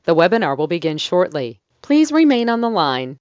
The webinar will begin shortly. Please remain on the line.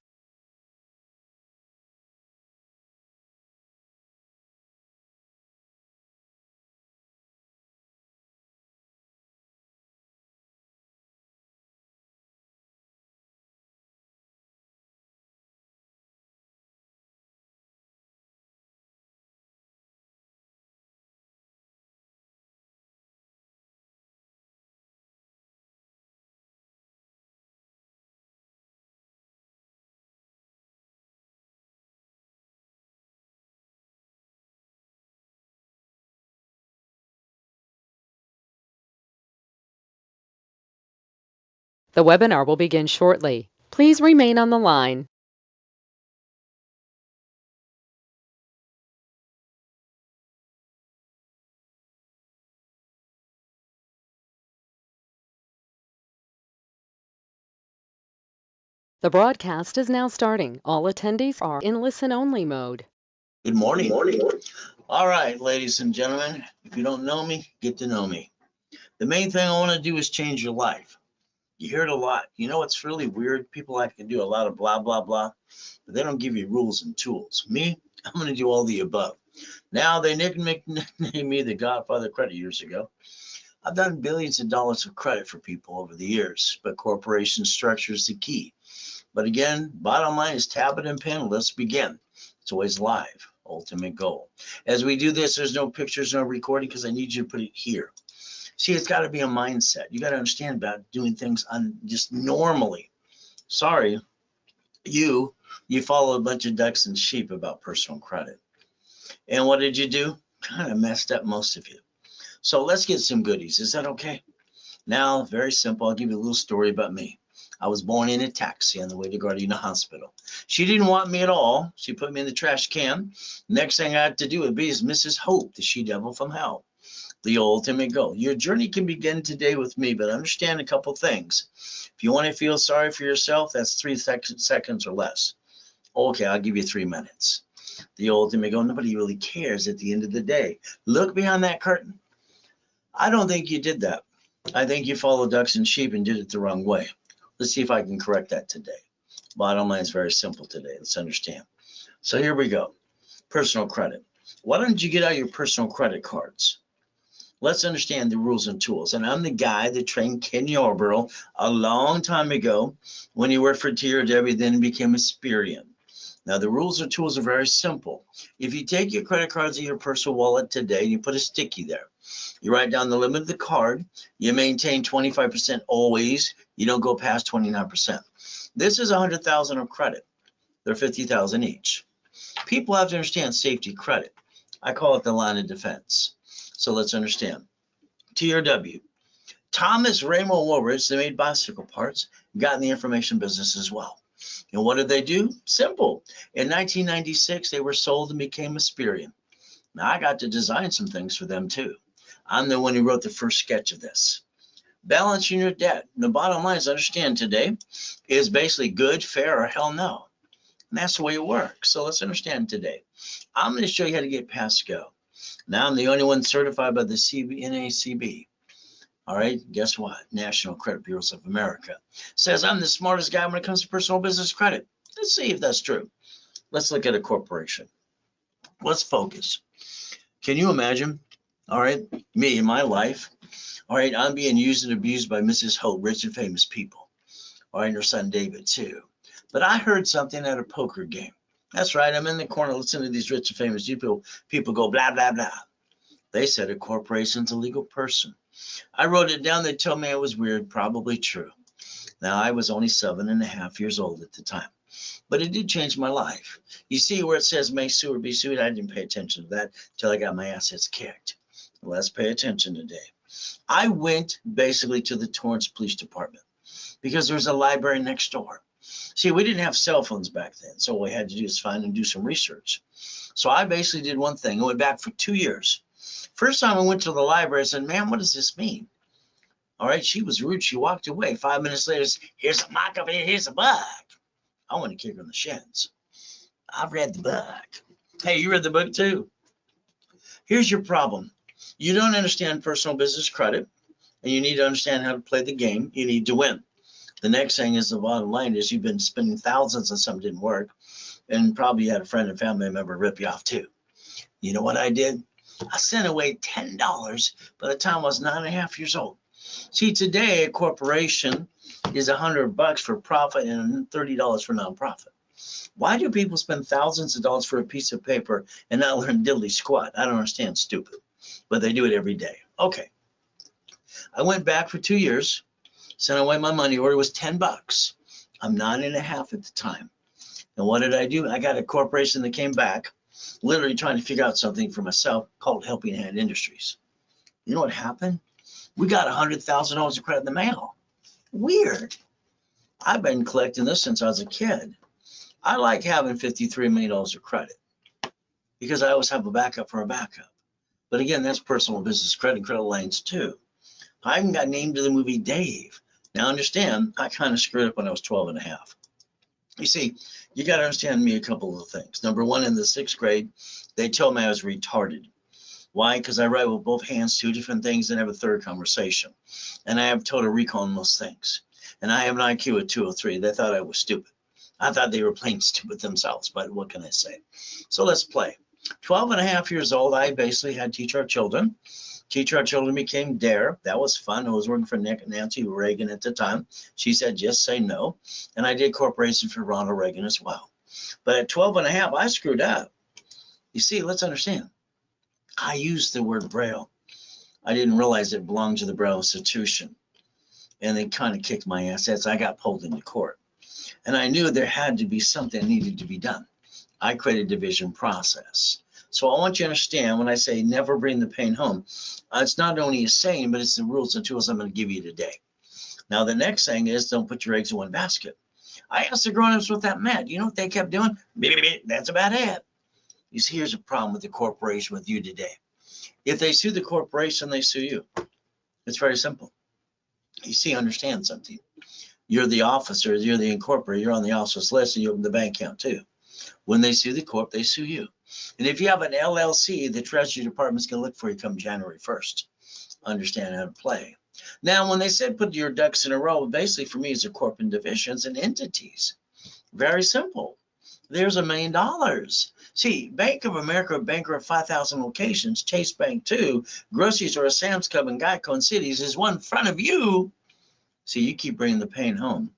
The webinar will begin shortly. Please remain on the line. The broadcast is now starting. All attendees are in listen-only mode. Good morning. All right, ladies and gentlemen, if you don't know me, get to know me. The main thing I want to do is change your life. You hear it a lot. You know, it's really weird. People like to do a lot of blah, blah, blah, but they don't give you rules and tools. Me, I'm going to do all the above. Now, they nicknamed me the Godfather of Credit years ago. I've done billions of dollars of credit for people over the years, but corporation structure is the key. But again, bottom line is tablet and pen. Let's begin. It's always live. Ultimate goal. As we do this, there's no pictures, no recording, because I need you to put it here. See, it's got to be a mindset. You got to understand about doing things just normally. Sorry, you follow a bunch of ducks and sheep about personal credit. And what did you do? Kind of messed up, most of you. So let's get some goodies. Is that okay? Now, very simple. I'll give you a little story about me. I was born in a taxi on the way to Gardena Hospital. She didn't want me at all. She put me in the trash can. Next thing I had to do would be is Mrs. Hope, the she-devil from hell. The ultimate goal. Your journey can begin today with me, but understand a couple things. If you want to feel sorry for yourself, that's 3 seconds or less. Okay, I'll give you 3 minutes. The ultimate goal. Nobody really cares at the end of the day. Look behind that curtain. I don't think you did that. I think you followed ducks and sheep and did it the wrong way. Let's see if I can correct that today. Bottom line is very simple today. Let's understand. So here we go. Personal credit. Why don't you get out your personal credit cards? Let's understand the rules and tools. And I'm the guy that trained Ken Yarborough a long time ago when he worked for TRW, then became a Experian. Now, the rules and tools are very simple. If you take your credit cards in your personal wallet today and you put a sticky there, you write down the limit of the card, you maintain 25% always, you don't go past 29%. This is 100,000 of credit. They're 50,000 each. People have to understand safety credit. I call it the line of defense. So let's understand. TRW. Thomas Raymond Woolrich, they made bicycle parts, got in the information business as well. And what did they do? Simple. In 1996, they were sold and became Experian. Now, I got to design some things for them too. I'm the one who wrote the first sketch of this. Balancing your debt. The bottom line is understand today is basically good, fair, or hell no. And that's the way it works. So let's understand today. I'm going to show you how to get past go. Now I'm the only one certified by the NACB. All right, guess what? National Credit Bureaus of America says I'm the smartest guy when it comes to personal business credit. Let's see if that's true. Let's look at a corporation. Let's focus. Can you imagine? All right, me in my life. All right, I'm being used and abused by Mrs. Hope, rich and famous people. All right, and her son David too. But I heard something at a poker game. That's right, I'm in the corner listening to these rich and famous people go blah, blah, blah. They said a corporation's a legal person. I wrote it down. They told me I was weird, probably true. Now, I was only 7.5 years old at the time, but it did change my life. You see where it says may sue or be sued? I didn't pay attention to that until I got my assets kicked. Let's pay attention today. I went basically to the Torrance Police Department because there was a library next door. See, we didn't have cell phones back then, so all we had to do is find and do some research. So I basically did one thing. I went back for 2 years. First time I went to the library, I said, "Ma'am, what does this mean?" All right, she was rude. She walked away. 5 minutes later, here's a mock-up, here's a book. I want to kick her in the shins. I've read the book. Hey, you read the book too? Here's your problem. You don't understand personal business credit, and you need to understand how to play the game. You need to win. The next thing is the bottom line is you've been spending thousands and something didn't work, and probably you had a friend and family member rip you off too. You know what I did? I sent away $10 by the time I was 9.5 years old. See, today a corporation is $100 for profit and $30 for nonprofit. Why do people spend thousands of dollars for a piece of paper and not learn diddly squat? I don't understand, stupid, but they do it every day. Okay, I went back for 2 years, sent away my money order, was $10. I'm 9.5 at the time. And what did I do? I got a corporation that came back, literally trying to figure out something for myself called Helping Hand Industries. You know what happened? We got $100,000 of credit in the mail. Weird. I've been collecting this since I was a kid. I like having $53 million of credit because I always have a backup for a backup. But again, that's personal business credit lines too. I even got named to the movie Dave. Now understand, I kind of screwed up when I was 12.5. You see, you got to understand me a couple of things. Number one, in the 6th grade, they told me I was retarded. Why? Because I write with both hands 2 different things and have a third conversation. And I have total recall on most things. And I have an IQ of 203. They thought I was stupid. I thought they were plain stupid themselves, but what can I say? So let's play. 12.5 years old, I basically had Teach Our Children. Teach Our Children became DARE. That was fun. I was working for Nancy Reagan at the time. She said, just say no. And I did corporation for Ronald Reagan as well. But at 12.5, I screwed up. You see, let's understand. I used the word Braille. I didn't realize it belonged to the Braille Institution. And they kind of kicked my ass. I got pulled into court. And I knew there had to be something that needed to be done. I created a division process. So I want you to understand when I say never bring the pain home, it's not only a saying, but it's the rules and tools I'm going to give you today. Now, the next thing is don't put your eggs in one basket. I asked the grown-ups what that meant. You know what they kept doing? That's about it. You see, here's a problem with the corporation with you today. If they sue the corporation, they sue you. It's very simple. You see, understand something. You're the officer, you're the incorporator, you're on the officer's list, and you open the bank account too. When they sue the corp, they sue you. And if you have an LLC, the Treasury Department's going to look for you come January 1st. Understand how to play. Now, when they said put your ducks in a row, basically for me, it's a corp and divisions and entities. Very simple. There's $1 million. See, Bank of America, banker of 5,000 locations, Chase Bank 2, grocery store, Sam's Club, and Geico in cities is one in front of you. See, you keep bringing the pain home.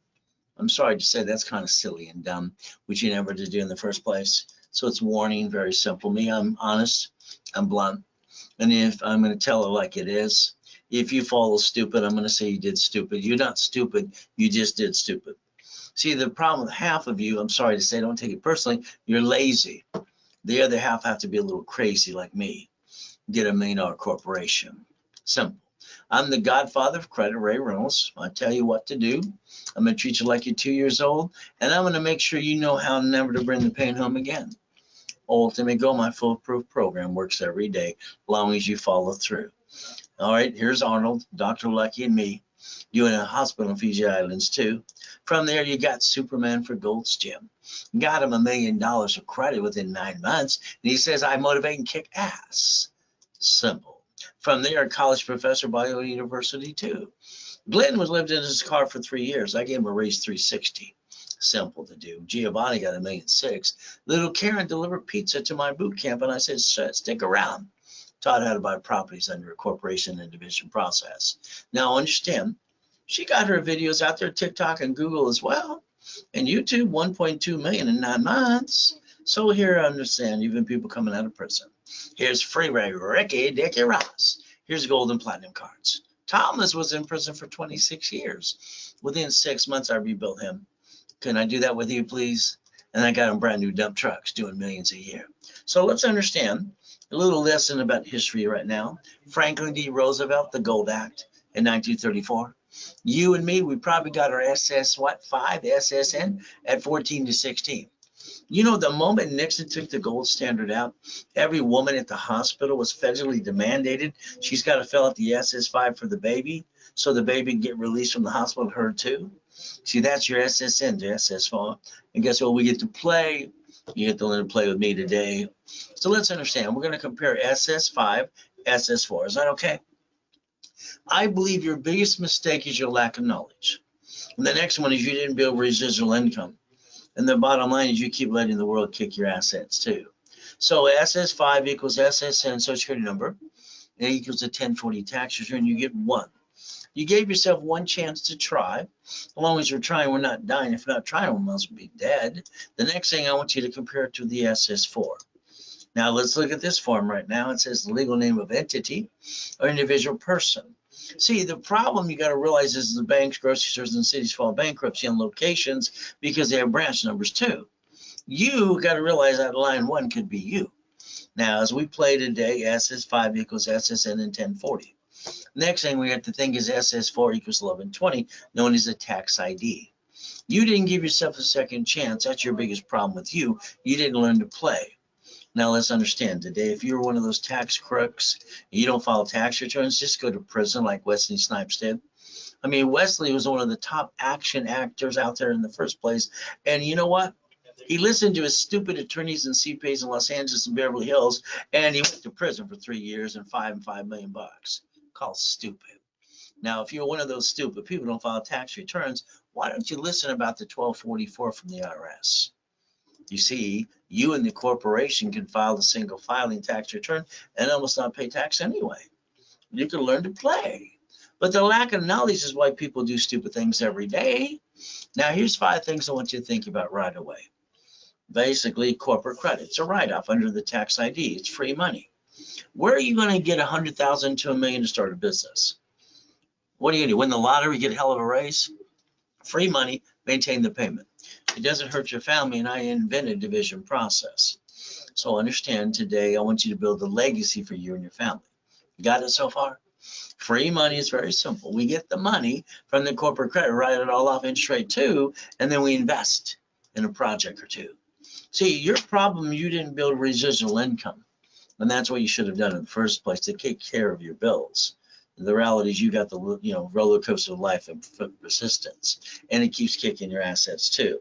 I'm sorry to say that's kind of silly and dumb, which you never did do in the first place. So it's warning, very simple. Me, I'm honest, I'm blunt. And if I'm going to tell it like it is, if you follow stupid, I'm going to say you did stupid. You're not stupid, you just did stupid. See, the problem with half of you, I'm sorry to say, don't take it personally, you're lazy. The other half have to be a little crazy like me. Get a $1 million corporation. Simple. I'm the godfather of credit, Ray Reynolds. I tell you what to do. I'm going to treat you like you're 2 years old, and I'm going to make sure you know how never to bring the pain home again. Ultimate Go, my foolproof program, works every day, as long as you follow through. All right, here's Arnold, Dr. Lucky, and me doing a hospital in Fiji Islands too. From there, you got Superman for Gold's Gym. Got him $1 million of credit within 9 months, and he says, I motivate and kick ass. Simple. From there, college professor, Bio University too. Glenn was lived in his car for 3 years. I gave him a raise 360. Simple to do. Giovanni got $1.6 million. Little Karen delivered pizza to my boot camp, and I said, stick around. Taught how to buy properties under a corporation and division process. Now understand, she got her videos out there, TikTok and Google as well, and YouTube, 1.2 million in 9 months. So here, understand, even people coming out of prison. Here's Freeway Ricky Dickie Ross. Here's gold and platinum cards. Thomas was in prison for 26 years. Within 6 months, I rebuilt him. Can I do that with you, please? And I got him brand new dump trucks doing millions a year. So let's understand a little lesson about history right now. Franklin D. Roosevelt, the Gold Act in 1934. You and me, we probably got our SS5 SSN at 14 to 16. You know, the moment Nixon took the gold standard out, every woman at the hospital was federally mandated. She's got to fill out the SS5 for the baby, so the baby can get released from the hospital, her too. See, that's your SSN to SS4. And guess what? We get to play. You get to learn to play with me today. So let's understand. We're going to compare SS5, SS4. Is that okay? I believe your biggest mistake is your lack of knowledge. And the next one is you didn't build residual income. And the bottom line is you keep letting the world kick your assets too. So SS5 equals SSN social security number. It equals a 1040 tax return. You get 1. You gave yourself 1 chance to try. As long as you're trying, we're not dying. If we're not trying, we must be dead. The next thing I want you to compare it to the SS4. Now let's look at this form right now. It says the legal name of entity or individual person. See, the problem you got to realize is the banks, grocery stores, and cities file bankruptcy on locations because they have branch numbers too. You got to realize that line 1 could be you. Now, as we play today, SS5 equals SSN and 1040. Next thing we have to think is SS4 equals 1120, known as a tax ID. You didn't give yourself a second chance. That's your biggest problem with you. You didn't learn to play. Now let's understand today, if you're one of those tax crooks, and you don't file tax returns, just go to prison like Wesley Snipes did. I mean, Wesley was one of the top action actors out there in the first place. And you know what? He listened to his stupid attorneys and CPAs in Los Angeles and Beverly Hills, and he went to prison for 3 years and $5 million. Called stupid. Now, if you're one of those stupid people who don't file tax returns, why don't you listen about the 1244 from the IRS? You see, you and the corporation can file a single filing tax return and almost not pay tax anyway. You can learn to play. But the lack of knowledge is why people do stupid things every day. Now, here's 5 things I want you to think about right away. Basically, corporate credit. It's a write-off under the tax ID. It's free money. Where are you going to get $100,000 to $1 million to start a business? What are you going to do? Win the lottery, get a hell of a raise? Free money, maintain the payment. It doesn't hurt your family, and I invented division process. So understand today, I want you to build a legacy for you and your family. Got it so far? Free money is very simple. We get the money from the corporate credit, write it all off interest rate too, and then we invest in a project or two. See, your problem, you didn't build residual income. And that's what you should have done in the first place, to take care of your bills. And the reality is you got the roller coaster of life and persistence, and it keeps kicking your assets too.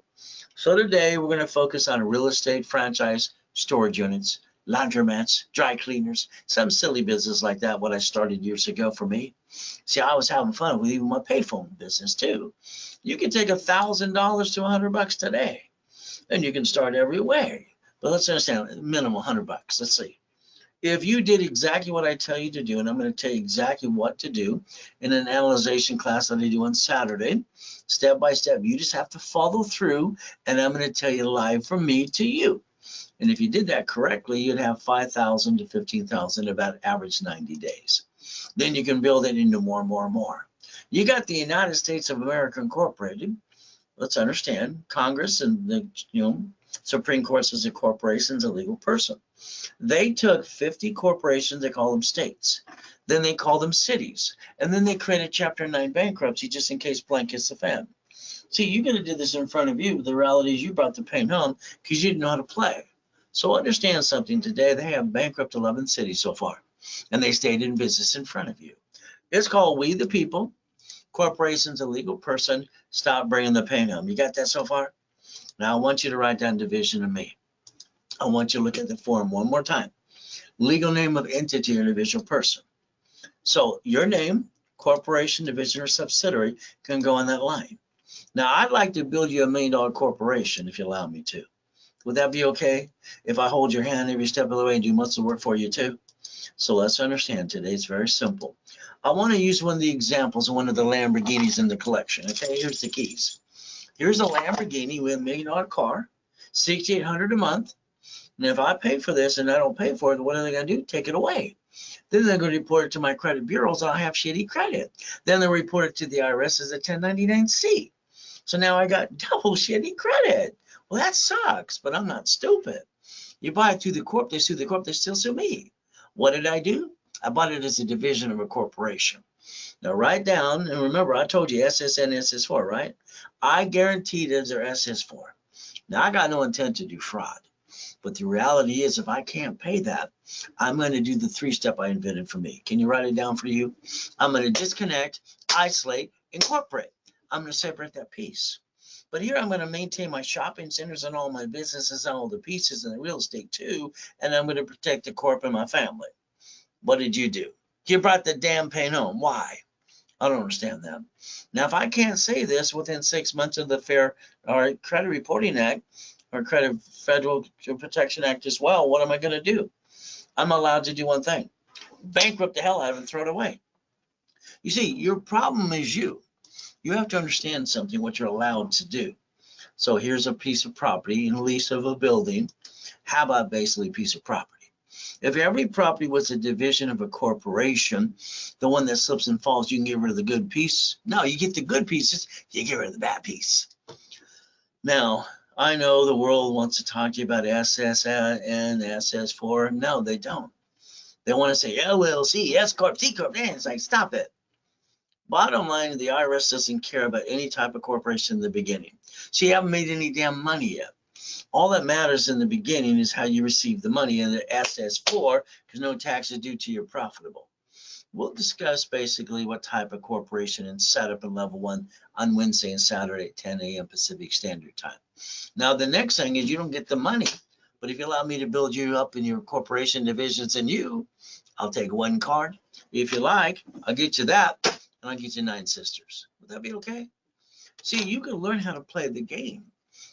So today we're going to focus on real estate, franchise, storage units, laundromats, dry cleaners, some silly business like that, what I started years ago for me. See, I was having fun with even my payphone business too. You can take $1,000 to $100 today, and you can start every way. But let's understand, minimum $100. Let's see. If you did exactly what I tell you to do, and I'm going to tell you exactly what to do in an analyzation class that I do on Saturday, step by step, you just have to follow through, and I'm going to tell you live from me to you. And if you did that correctly, you'd have 5,000 to 15,000 about average 90 days. Then you can build it into more and more and more. You got the United States of America Incorporated. Let's understand, Congress and the Supreme Court says a corporation is a legal person. They took 50 corporations, they call them states. Then they call them cities. And then they created Chapter 9 bankruptcy just in case blank hits the fan. See, you're going to do this in front of you, but the reality is you brought the pain home because you didn't know how to play. So understand something today. They have bankrupt 11 cities so far, and they stayed in business in front of you. It's called We the People. Corporation's a legal person. Stop bringing the pain home. You got that so far? Now I want you to write down division of me. I want you to look at the form one more time. Legal name of entity or individual person. So your name, corporation, division, or subsidiary can go on that line. Now I'd like to build you $1 million corporation if you allow me to. Would that be okay if I hold your hand every step of the way and do most of the work for you too? So let's understand today, it's very simple. I want to use one of the examples of one of the Lamborghinis in the collection. Okay, here's the keys. Here's a Lamborghini with $1 million car, $6,800 a month. And if I pay for this and I don't pay for it, what are they going to do? Take it away. Then they're going to report it to my credit bureaus. I'll have shitty credit. Then they'll report it to the IRS as a 1099-C. So now I got double shitty credit. Well, that sucks, but I'm not stupid. You buy it through the corp, they sue the corp, they still sue me. What did I do? I bought it as a division of a corporation. Now write down, and remember I told you SSN, SS4, right? I guaranteed as their SS4. Now I got no intent to do fraud. But the reality is if I can't pay that, I'm going to do the 3-step I invented for me. Can you write it down for you? I'm going to disconnect, isolate, incorporate. I'm going to separate that piece. But here I'm going to maintain my shopping centers and all my businesses and all the pieces and the real estate too. And I'm going to protect the corp and my family. What did you do? You brought the damn pain home. Why? I don't understand that. Now, if I can't say this within 6 months of the Fair or Credit Reporting Act or Credit Federal Protection Act as well, what am I going to do? I'm allowed to do one thing: bankrupt the hell out of it and throw it away. You see, your problem is you. You have to understand something, what you're allowed to do. So here's a piece of property in lease of a building. How about basically a piece of property? If every property was a division of a corporation, the one that slips and falls, you can get rid of the good piece. No, you get the good pieces, you get rid of the bad piece. Now, I know the world wants to talk to you about SS and SS4. No, they don't. They want to say LLC, S Corp, C Corp. It's like, stop it. Bottom line, the IRS doesn't care about any type of corporation in the beginning. So you haven't made any damn money yet. All that matters in the beginning is how you receive the money in the SS4, because no tax is due till you're profitable. We'll discuss basically what type of corporation and setup in level 1 on Wednesday and Saturday at 10 a.m. Pacific Standard Time. Now, the next thing is you don't get the money, but if you allow me to build you up in your corporation divisions and I'll take one card. If you like, I'll get you that, and I'll get you 9 sisters. Would that be okay? See, you can learn how to play the game.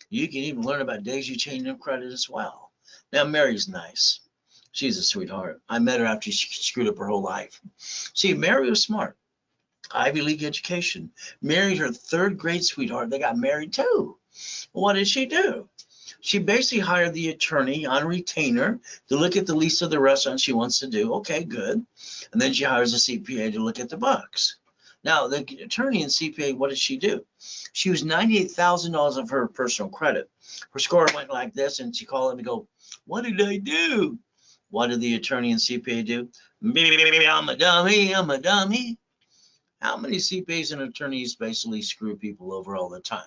You can even learn about daisy chaining of credit as well. Now, Mary's nice. She's a sweetheart. I met her after she screwed up her whole life. See, Mary was smart. Ivy League education. Married her 3rd grade sweetheart. They got married too. What did she do? She basically hired the attorney on retainer to look at the lease of the restaurant she wants to do. Okay, good. And then she hires a CPA to look at the books. Now, the attorney and CPA, what did she do? She used $98,000 of her personal credit. Her score went like this, and she called him and go, "What did I do?" What did the attorney and CPA do? I'm a dummy, I'm a dummy. How many CPAs and attorneys basically screw people over all the time?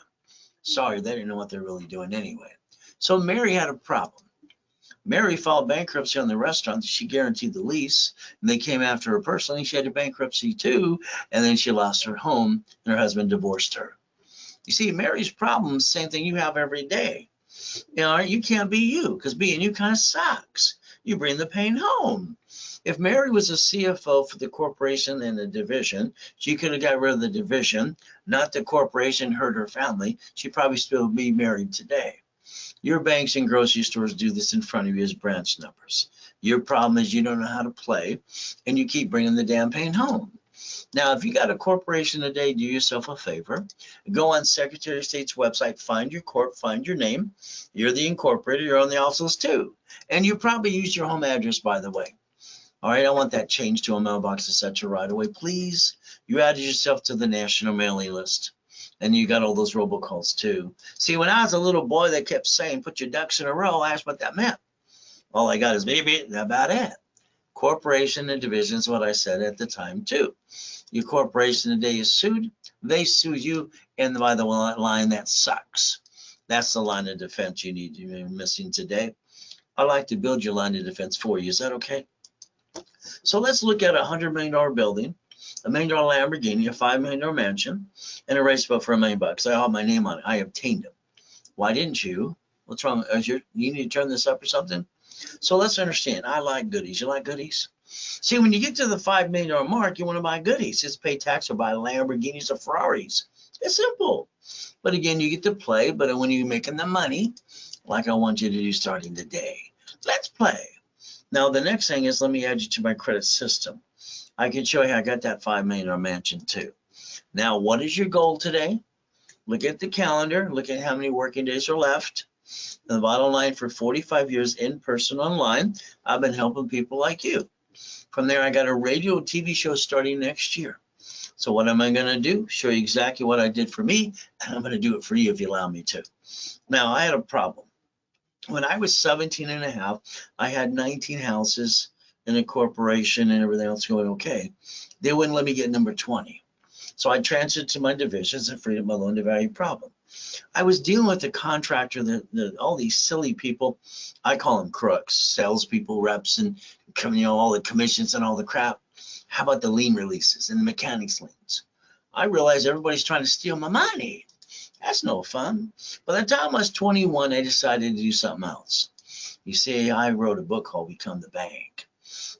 Sorry, they didn't know what they're really doing anyway. So Mary had a problem. Mary filed bankruptcy on the restaurant. She guaranteed the lease, and they came after her personally. She had a bankruptcy too, and then she lost her home, and her husband divorced her. You see, Mary's problem is the same thing you have every day. You know, you can't be you, because being you kind of sucks. You bring the pain home. If Mary was a CFO for the corporation and the division, she could have got rid of the division, not the corporation hurt her family. She'd probably still be married today. Your banks and grocery stores do this in front of you as branch numbers. Your problem is you don't know how to play, and you keep bringing the damn pain home. Now, if you got a corporation today, do yourself a favor. Go on Secretary of State's website, find your corp, find your name. You're the incorporated, you're on the office list too. And you probably use your home address, by the way. All right, I want that changed to a mailbox, etc. right away, please. You added yourself to the national mailing list. And you got all those robocalls too. See, when I was a little boy, they kept saying, "Put your ducks in a row." I asked what that meant. All I got is maybe about it. Corporation and division is what I said at the time too. Your corporation today is sued. They sue you, and by the line, that sucks. That's the line of defense you need to be missing today. I'd like to build your line of defense for you. Is that okay? So let's look at a $100 million building, $1 million Lamborghini, a $5 million mansion, and a race boat for $1 million. I have my name on it. I obtained them. Why didn't you? What's wrong? You need to turn this up or something? So let's understand. I like goodies. You like goodies? See, when you get to the $5 million mark, you want to buy goodies. Just pay tax or buy Lamborghinis or Ferraris. It's simple. But again, you get to play. But when you're making the money, like I want you to do starting today, let's play. Now, the next thing is, let me add you to my credit system. I can show you I got that $5 million mansion too. Now, what is your goal today? Look at the calendar. Look at how many working days are left. And the bottom line, for 45 years in person online, I've been helping people like you. From there, I got a radio TV show starting next year. So what am I going to do? Show you exactly what I did for me, and I'm going to do it for you if you allow me to. Now, I had a problem. When I was 17 and a half, I had 19 houses in a corporation and everything else going okay. They wouldn't let me get number 20. So I transferred to my divisions and freed up my loan to value problem. I was dealing with a contractor that all these silly people, I call them crooks, salespeople, reps, and all the commissions and all the crap. How about the lien releases and the mechanics liens? I realized everybody's trying to steal my money. That's no fun. By the time I was 21, I decided to do something else. You see, I wrote a book called Become the Bank.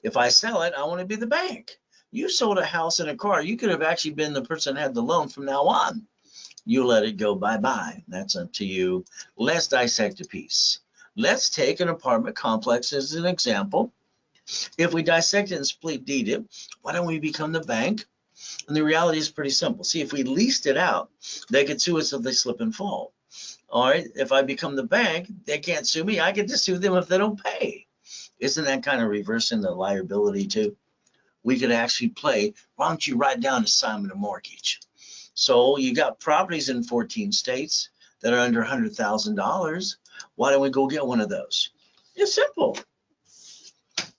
If I sell it, I want to be the bank. You sold a house and a car. You could have actually been the person that had the loan from now on. You let it go bye-bye. That's up to you. Let's dissect a piece. Let's take an apartment complex as an example. If we dissect it and split deed it, why don't we become the bank? And the reality is pretty simple. See, if we leased it out, they could sue us if they slip and fall. All right, if I become the bank, they can't sue me. I get to sue them if they don't pay. Isn't that kind of reversing the liability too? We could actually play, why don't you write down assignment of mortgage? So you got properties in 14 states that are under $100,000. Why don't we go get one of those? It's simple.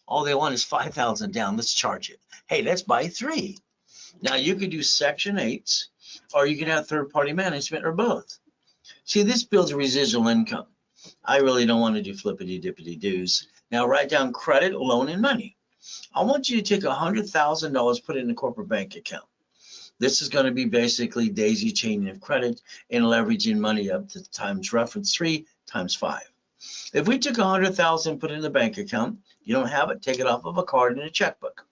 All they want is 5,000 down. Let's charge it. Hey, let's buy 3. Now you could do Section 8s, or you could have third-party management, or both. See, this builds residual income. I really don't want to do flippity-dippity-doos. Now write down credit, loan, and money. I want you to take $100,000, put it in a corporate bank account. This is going to be basically daisy chaining of credit and leveraging money up to times reference 3 times 5. If we took 100,000, put it in the bank account, you don't have it, take it off of a card and a checkbook.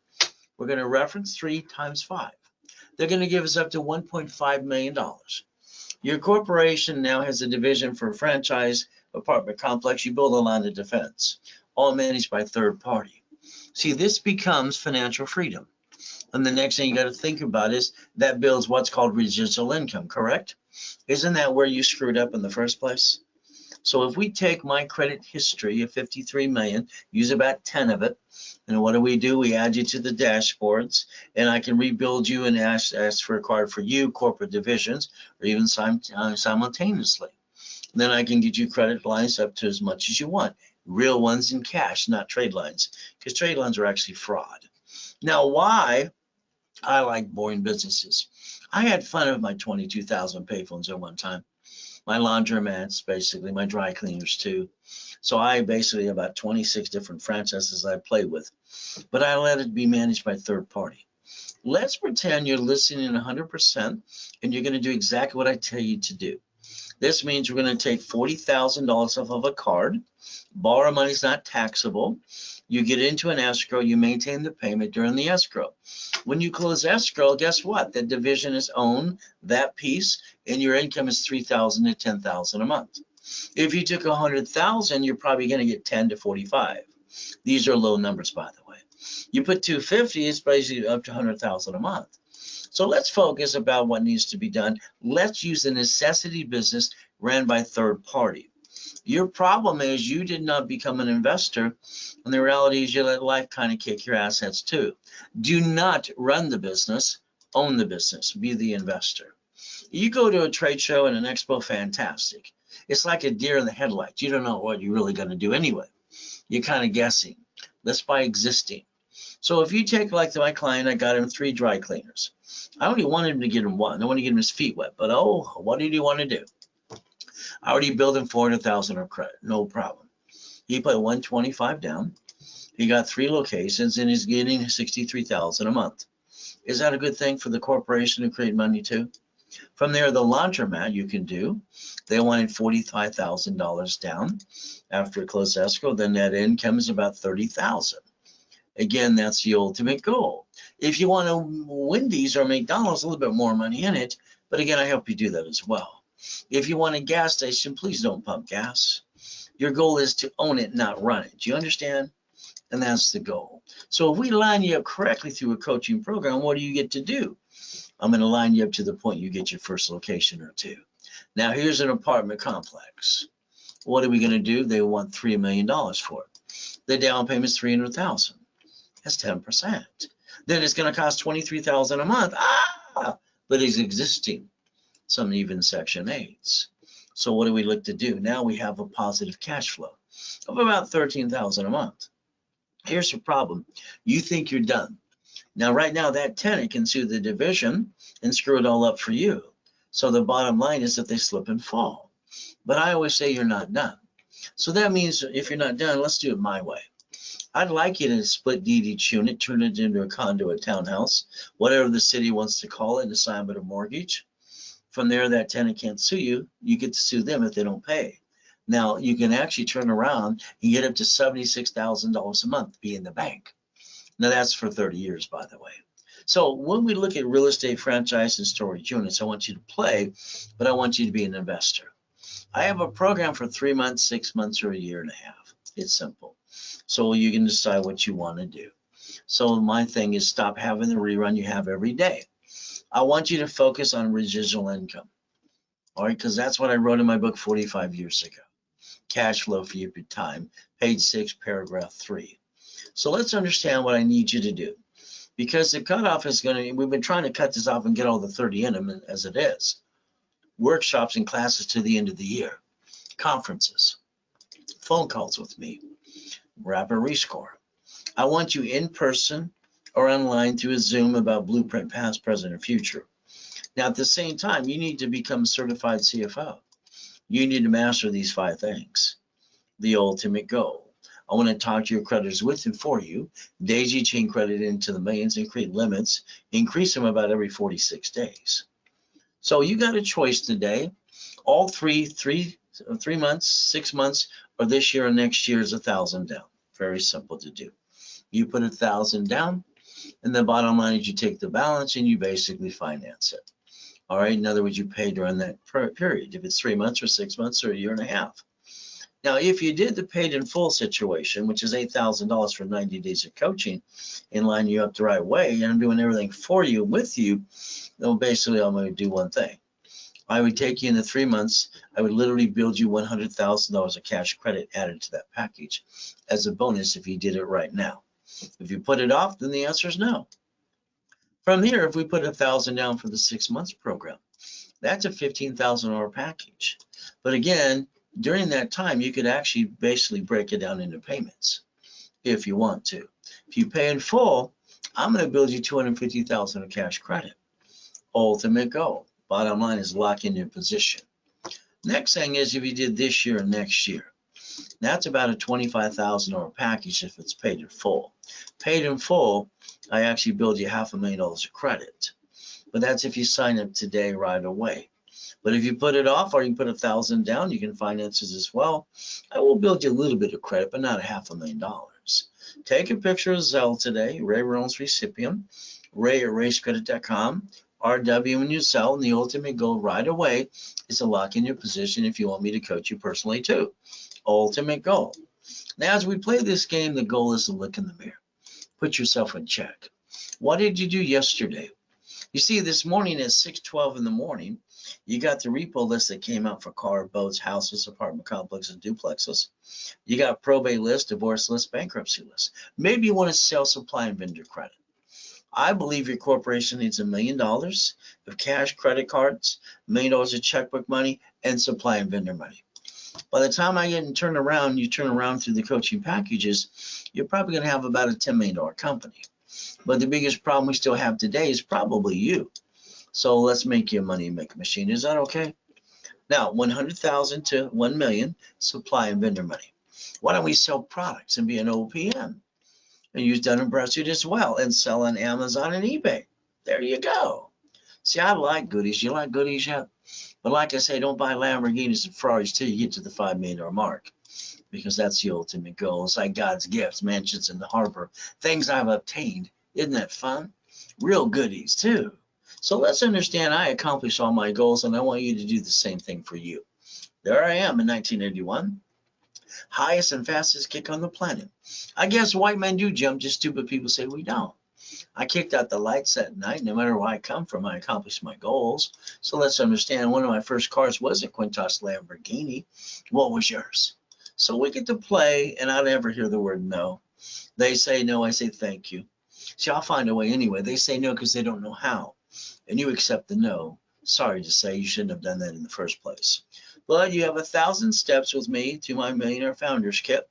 We're going to reference 3 times 5. They're going to give us up to $1.5 million. Your corporation now has a division for a franchise apartment complex. You build a line of defense, all managed by third party. See, this becomes financial freedom. And the next thing you got to think about is that builds what's called residual income, correct? Isn't that where you screwed up in the first place? So if we take my credit history of 53 million, use about 10 of it, and what do? We add you to the dashboards, and I can rebuild you and ask for a card for you, corporate divisions, or even simultaneously. Then I can get you credit lines up to as much as you want. Real ones in cash, not trade lines, because trade lines are actually fraud. Now, why I like boring businesses? I had fun with my 22,000 payphones at one time. My laundromats, basically, my dry cleaners too. So I basically have about 26 different franchises I play with, but I let it be managed by third party. Let's pretend you're listening 100% and you're going to do exactly what I tell you to do. This means we're going to take $40,000 off of a card. Borrow money is not taxable. You get into an escrow, you maintain the payment during the escrow. When you close escrow, guess what? The division is owned, that piece, and your income is $3,000 to $10,000 a month. If you took 100,000, you're probably going to get 10 to 45. These are low numbers, by the way. You put 250, it's basically up to 100,000 a month. So let's focus about what needs to be done. Let's use a necessity business ran by third party. Your problem is you did not become an investor, and the reality is you let life kind of kick your assets too. Do not run the business, own the business, be the investor. You go to a trade show and an expo, fantastic. It's like a deer in the headlights. You don't know what you're really going to do anyway. You're kind of guessing. Let's buy existing. So if you take like my client, I got him 3 dry cleaners. I only wanted him to get him 1. I want to get him his feet wet, but oh, what did he want to do? I already billed him 400,000 of credit, no problem. He put 125 down. He got 3 locations and he's getting 63,000 a month. Is that a good thing for the corporation to create money too? From there, the laundromat you can do. They wanted $45,000 down after closed escrow. Then net income is about 30,000. Again, that's the ultimate goal. If you want a Wendy's or McDonald's, a little bit more money in it, but again, I help you do that as well. If you want a gas station, please don't pump gas. Your goal is to own it, not run it. Do you understand? And that's the goal. So if we line you up correctly through a coaching program, what do you get to do? I'm going to line you up to the point you get your first location or 2. Now here's an apartment complex. What are we going to do? They want $3 million for it. The down payment is $300,000. That's 10%. Then it's going to cost $23,000 a month. But it's existing. Some even Section 8s. So what do we look to do? Now we have a positive cash flow of about $13,000 a month. Here's the problem. You think you're done. Now, right now, that tenant can sue the division and screw it all up for you. So the bottom line is that they slip and fall. But I always say you're not done. So that means if you're not done, let's do it my way. I'd like you to split deed each unit, turn it into a condo, a townhouse, whatever the city wants to call it, an assignment of mortgage. From there, that tenant can't sue you. You get to sue them if they don't pay. Now, you can actually turn around and get up to $76,000 a month, be in the bank. Now, that's for 30 years, by the way. So when we look at real estate franchise and storage units, I want you to play, but I want you to be an investor. I have a program for 3 months, 6 months, or a year and a half. It's simple. So you can decide what you want to do. So my thing is stop having the rerun you have every day. I want you to focus on residual income. All right, because that's what I wrote in my book 45 years ago. Cash flow for your time, page 6, paragraph 3. So let's understand what I need you to do. Because the cutoff is going to, we've been trying to cut this off and get all the 30 in them as it is. Workshops and classes to the end of the year, conferences, phone calls with me, rapid rescore. I want you in person or online through a Zoom about blueprint, past, present, and future. Now, at the same time, you need to become a certified CFO. You need to master these 5 things. The ultimate goal. I want to talk to your creditors with and for you, daisy chain credit into the millions and create limits, increase them about every 46 days. So you got a choice today. All three months, 6 months, or this year and next year is 1,000 down. Very simple to do. You put 1,000 down, and the bottom line is you take the balance and you basically finance it. All right, in other words, you pay during that period, if it's 3 months or 6 months or a year and a half. Now, if you did the paid in full situation, which is $8,000 for 90 days of coaching, and line you up the right way, and I'm doing everything for you, with you, then basically I'm going to do one thing. I would take you in the 3 months, I would literally build you $100,000 of cash credit added to that package as a bonus if you did it right now. If you put it off, then the answer is no. From here, if we put 1,000 down for the 6 months program, that's a $15,000 package. But again, during that time, you could actually basically break it down into payments if you want to. If you pay in full, I'm going to build you $250,000 of cash credit. Ultimate goal. Bottom line is lock in your position. Next thing is if you did this year and next year, that's about a $25,000 package if it's paid in full. Paid in full, I actually build you $500,000 of credit. But that's if you sign up today right away. But if you put it off or you put 1,000 down, you can finance it as well. I will build you a little bit of credit, but not $500,000. Take a picture of Zelle today, Ray Reynolds recipient, ray@racecredit.com, RW when you sell, and the ultimate goal right away is to lock in your position if you want me to coach you personally too. Ultimate goal. Now, as we play this game, the goal is to look in the mirror. Put yourself in check. What did you do yesterday? You see, this morning at 6:12 in the morning, you got the repo list that came out for car, boats, houses, apartment complexes, duplexes. You got probate list, divorce list, bankruptcy list. Maybe you want to sell supply and vendor credit. I believe your corporation needs $1 million of cash, credit cards, $1 million of checkbook money, and supply and vendor money. By the time I get and turn around, you turn around through the coaching packages, you're probably going to have about a $10 million company. But the biggest problem we still have today is probably you. So let's make you a money maker machine. Is that okay? Now, 100,000 to 1 million supply and vendor money. Why don't we sell products and be an OPM and use Dun & Bradstreet as well and sell on Amazon and eBay? There you go. See, I like goodies. You like goodies yet? But like I say, don't buy Lamborghinis and Ferraris till you get to the $5 million mark, because that's the ultimate goal. It's like God's gifts, mansions in the harbor, things I've obtained. Isn't that fun? Real goodies too. So let's understand I accomplished all my goals, and I want you to do the same thing for you. There I am in 1981, highest and fastest kick on the planet. I guess white men do jump, just stupid people say we don't. I kicked out the lights that night. No matter where I come from, I accomplished my goals. So let's understand, one of my first cars was a Quintos Lamborghini. What was yours? So we get to play, and I never hear the word no. They say no, I say thank you. See, I'll find a way anyway. They say no because they don't know how. And you accept the no. Sorry to say, you shouldn't have done that in the first place. But you have 1,000 steps with me to my Millionaire Founders Kit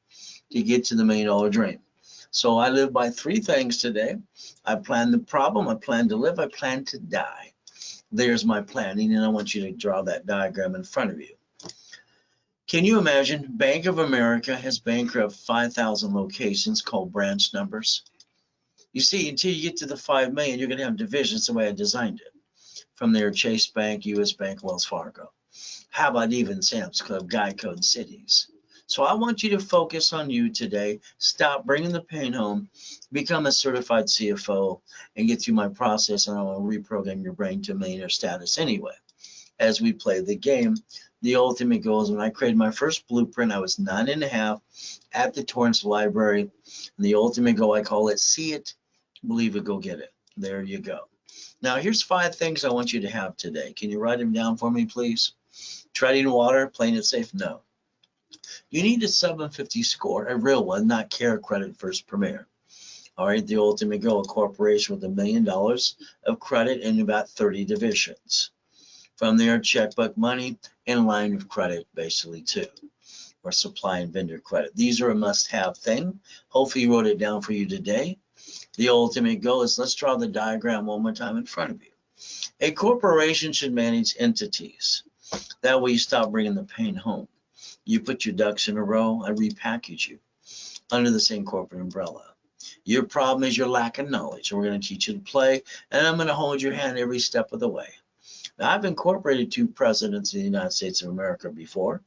to get to the $1 million dream. So I live by 3 things today. I plan the problem, I plan to live, I plan to die. There's my planning, and I want you to draw that diagram in front of you. Can you imagine Bank of America has bankrupt 5,000 locations called branch numbers? You see, until you get to the 5 million, you're going to have divisions the way I designed it. From there, Chase Bank, US Bank, Wells Fargo. How about even Sam's Club, Geico, and Cities? So I want you to focus on you today. Stop bringing the pain home. Become a certified CFO and get through my process, and I will reprogram your brain to millionaire status anyway. As we play the game, the ultimate goal is when I created my first blueprint, I was 9.5 at the Torrance Library. And the ultimate goal, I call it see it, believe it, go get it. There you go. Now, here's 5 things I want you to have today. Can you write them down for me, please? Treading water, playing it safe? No. You need a 750 score, a real one, not care credit first premier. All right, the ultimate goal, a corporation with $1 million of credit and about 30 divisions. From there, checkbook money and line of credit, basically, too, or supply and vendor credit. These are a must-have thing. Hopefully, you wrote it down for you today. The ultimate goal is, let's draw the diagram one more time in front of you. A corporation should manage entities. That way, you stop bringing the pain home. You put your ducks in a row, I repackage you under the same corporate umbrella. Your problem is your lack of knowledge, and we're going to teach you to play, and I'm going to hold your hand every step of the way. Now, I've incorporated 2 presidents of the United States of America before,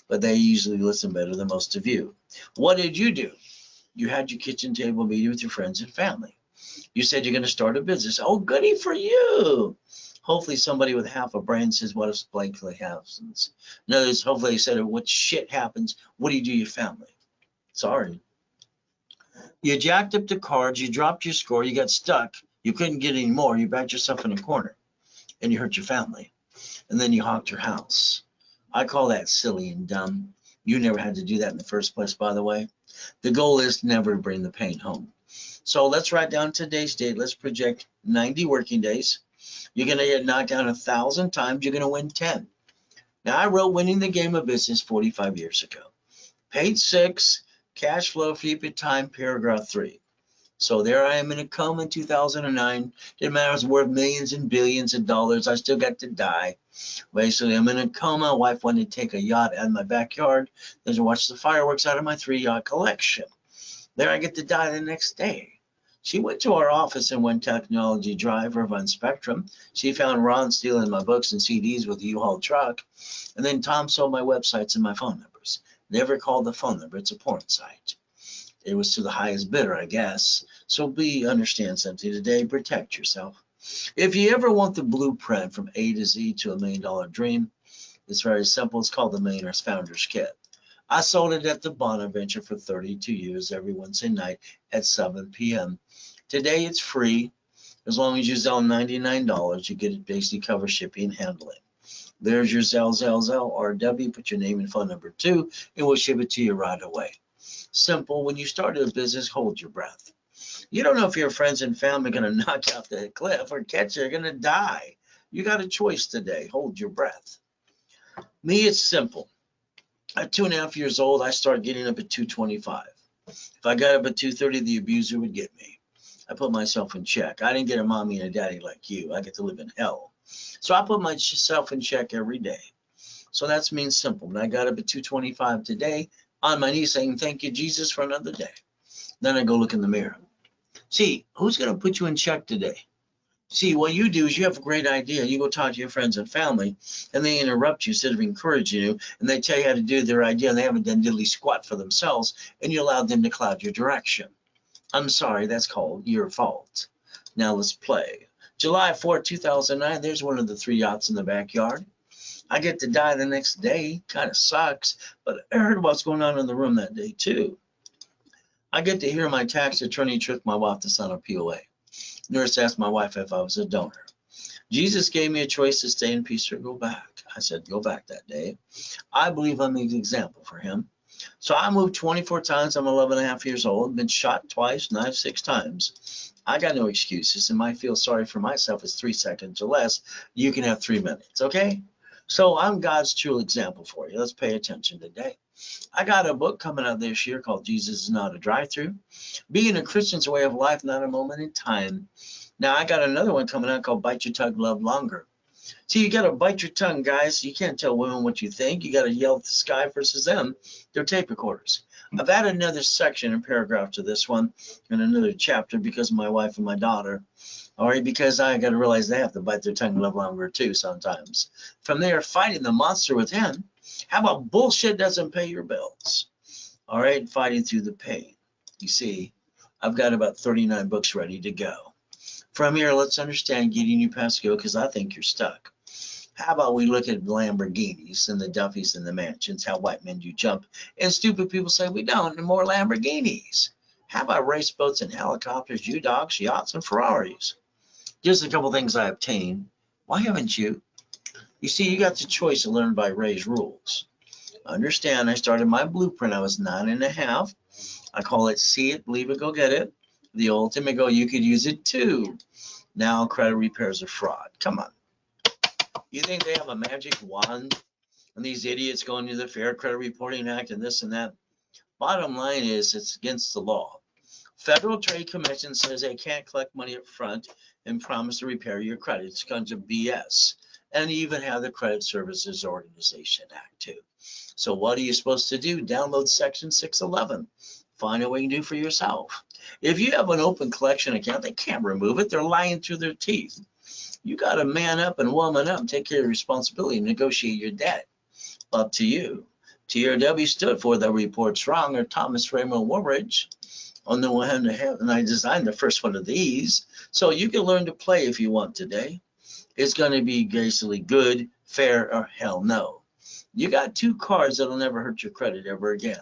but they usually listen better than most of you. What did you do? You had your kitchen table meeting with your friends and family. You said you're going to start a business. Oh, goody for you. Hopefully somebody with half a brain says, what if blankly happens? In other words, hopefully they said, what shit happens? What do you do to your family? Sorry. You jacked up the cards, you dropped your score, you got stuck, you couldn't get any more, you backed yourself in a corner, and you hurt your family. And then you hawked your house. I call that silly and dumb. You never had to do that in the first place, by the way. The goal is never to bring the pain home. So let's write down today's date. Let's project 90 working days. You're going to get knocked down 1,000 times. You're going to win 10. Now, I wrote Winning the Game of Business 45 years ago. Page 6, cash flow, flip it time, paragraph 3. So there I am in a coma in 2009. Didn't matter, I was worth millions and billions of dollars. I still got to die. Basically, I'm in a coma. My wife wanted to take a yacht out of my backyard. Then to watch the fireworks out of my 3-yacht collection. There I get to die the next day. She went to our office in One Technology Drive, Irvine Spectrum. She found Ron stealing my books and CDs with a U-Haul truck. And then Tom sold my websites and my phone numbers. Never called the phone number. It's a porn site. It was to the highest bidder, I guess. So understand something today. Protect yourself. If you ever want the blueprint from A to Z to $1 million dream, it's very simple. It's called the Millionaire's Founders Kit. I sold it at the Bonaventure for 32 years every Wednesday night at 7 p.m. Today it's free. As long as you sell $99, you get it basically cover shipping and handling. There's your Zell, RW. Put your name and phone number too, and we'll ship it to you right away. Simple. When you start a business, hold your breath. You don't know if your friends and family are going to knock you off the cliff or catch you. You're going to die. You got a choice today. Hold your breath. Me, it's simple. At 2.5 years old, I started getting up at 2:25. If I got up at 2:30, the abuser would get me. I put myself in check. I didn't get a mommy and a daddy like you. I get to live in hell. So I put myself in check every day. So that means simple. When I got up at 2:25 today, on my knees saying, thank you, Jesus, for another day. Then I go look in the mirror. See, who's going to put you in check today? See, what you do is you have a great idea. You go talk to your friends and family, and they interrupt you instead of encouraging you, and they tell you how to do their idea, and they haven't done diddly squat for themselves, and you allow them to cloud your direction. I'm sorry, that's called your fault. Now let's play. July 4th, 2009, there's one of the 3 yachts in the backyard. I get to die the next day. Kind of sucks, but I heard what's going on in the room that day, too. I get to hear my tax attorney trick my wife to sign a POA. Nurse asked my wife if I was a donor. Jesus gave me a choice to stay in peace or go back. I said, go back that day. I believe I'm an example for him. So I moved 24 times. I'm 11.5 years old. Been shot twice, knifed 6 times. I got no excuses, and I feel sorry for myself. It's 3 seconds or less. You can have 3 minutes, okay? So I'm God's true example for you. Let's pay attention today. I got a book coming out this year called Jesus is Not a Drive-Thru. Being a Christian's a way of life, not a moment in time. Now, I got another one coming out called Bite Your Tongue, Love Longer. See, you got to bite your tongue, guys. You can't tell women what you think. You got to yell at the sky versus them. They're tape recorders. I've added another section and paragraph to this one and another chapter because of my wife and my daughter. All right, because I got to realize they have to bite their tongue a little longer too sometimes. From there, fighting the monster within. How about bullshit doesn't pay your bills? All right, fighting through the pain. You see, I've got about 39 books ready to go. From here, let's understand getting you past go because I think you're stuck. How about we look at Lamborghinis and the Duffys and the mansions, how white men do jump, and stupid people say we don't, and more Lamborghinis. How about race boats and helicopters, U-Dogs, yachts, and Ferraris? Just a couple things I obtained. Why haven't you? You see, you got the choice to learn by Ray's rules. Understand, I started my blueprint. I was 9.5. I call it see it, believe it, go get it. The ultimate goal, you could use it too. Now credit repairs are fraud. Come on. You think they have a magic wand? And these idiots going to the Fair Credit Reporting Act and this and that? Bottom line is it's against the law. Federal Trade Commission says they can't collect money up front and promise to repair your credit. It's kinds of BS. And you even have the Credit Services Organization Act too. So what are you supposed to do? Download Section 611. Find out what you can do for yourself. If you have an open collection account, they can't remove it. They're lying through their teeth. You got to man up and woman up and take care of your responsibility and negotiate your debt. Up to you. TRW stood for the report's wrong, or Thomas Raymond Woolridge. On the one hand, and I designed the first one of these. So you can learn to play if you want today. It's going to be basically good, fair, or hell no. You got 2 cards that'll never hurt your credit ever again.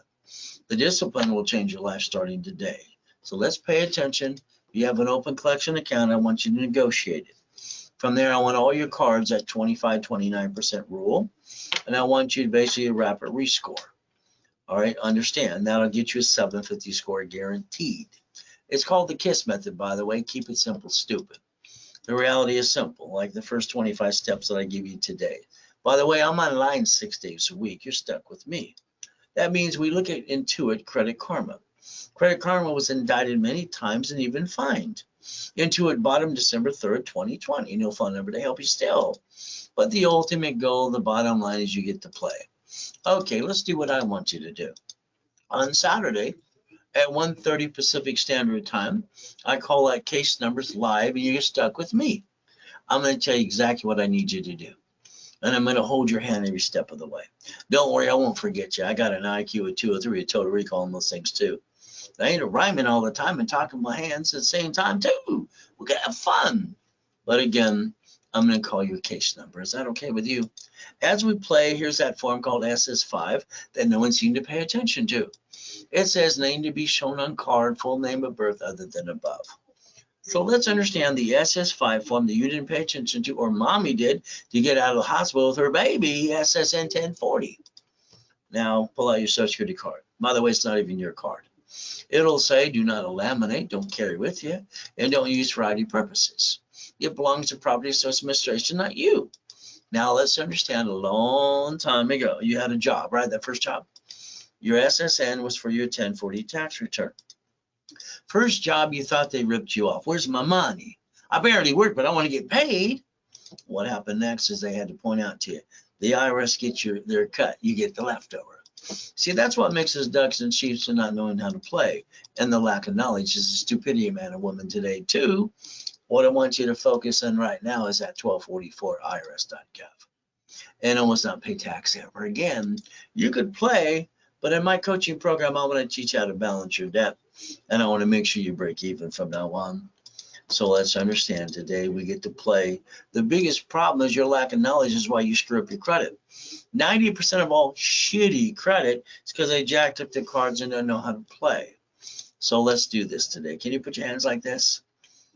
The discipline will change your life starting today. So let's pay attention. If you have an open collection account, I want you to negotiate it. From there, I want all your cards at 25-29% rule. And I want you to basically rapid rescore. All right, understand. That'll get you a 750 score guaranteed. It's called the KISS method, by the way. Keep it simple, stupid. The reality is simple, like the first 25 steps that I give you today. By the way, I'm online 6 days a week. You're stuck with me. That means we look at Intuit Credit Karma. Credit Karma was indicted many times and even fined. Intuit bought him December 3rd, 2020. No phone number to help you still. But the ultimate goal, the bottom line is you get to play. Okay, let's do what I want you to do. On Saturday at 1:30 Pacific Standard Time, I call that case numbers live and you get stuck with me. I'm going to tell you exactly what I need you to do. And I'm going to hold your hand every step of the way. Don't worry, I won't forget you. I got an IQ of 203, a total recall on those things too. I ain't rhyming all the time and talking my hands at the same time too. We're going to have fun. But again, I'm going to call your case number. Is that okay with you? As we play, here's that form called SS5 that no one seemed to pay attention to. It says name to be shown on card, full name of birth other than above. So let's understand the SS5 form that you didn't pay attention to, or mommy did, to get out of the hospital with her baby, SSN 1040. Now, pull out your Social Security card. By the way, it's not even your card. It'll say, do not laminate, don't carry with you, and don't use for ID purposes. It belongs to Property Assessment Administration, not you. Now, let's understand a long time ago, you had a job, right? That first job. Your SSN was for your 1040 tax return. First job, you thought they ripped you off. Where's my money? I barely work, but I want to get paid. What happened next is they had to point out to you, the IRS gets their cut, you get the leftover. See, that's what makes us ducks and sheep and not knowing how to play. And the lack of knowledge is the stupidity of man and woman today, too. What I want you to focus on right now is at 1244irs.gov. And almost not pay tax ever again. You could play, but in my coaching program, I want to teach you how to balance your debt. And I want to make sure you break even from now on. So let's understand today we get to play. The biggest problem is your lack of knowledge is why you screw up your credit. 90% of all shitty credit is because they jacked up the cards and don't know how to play. So let's do this today. Can you put your hands like this?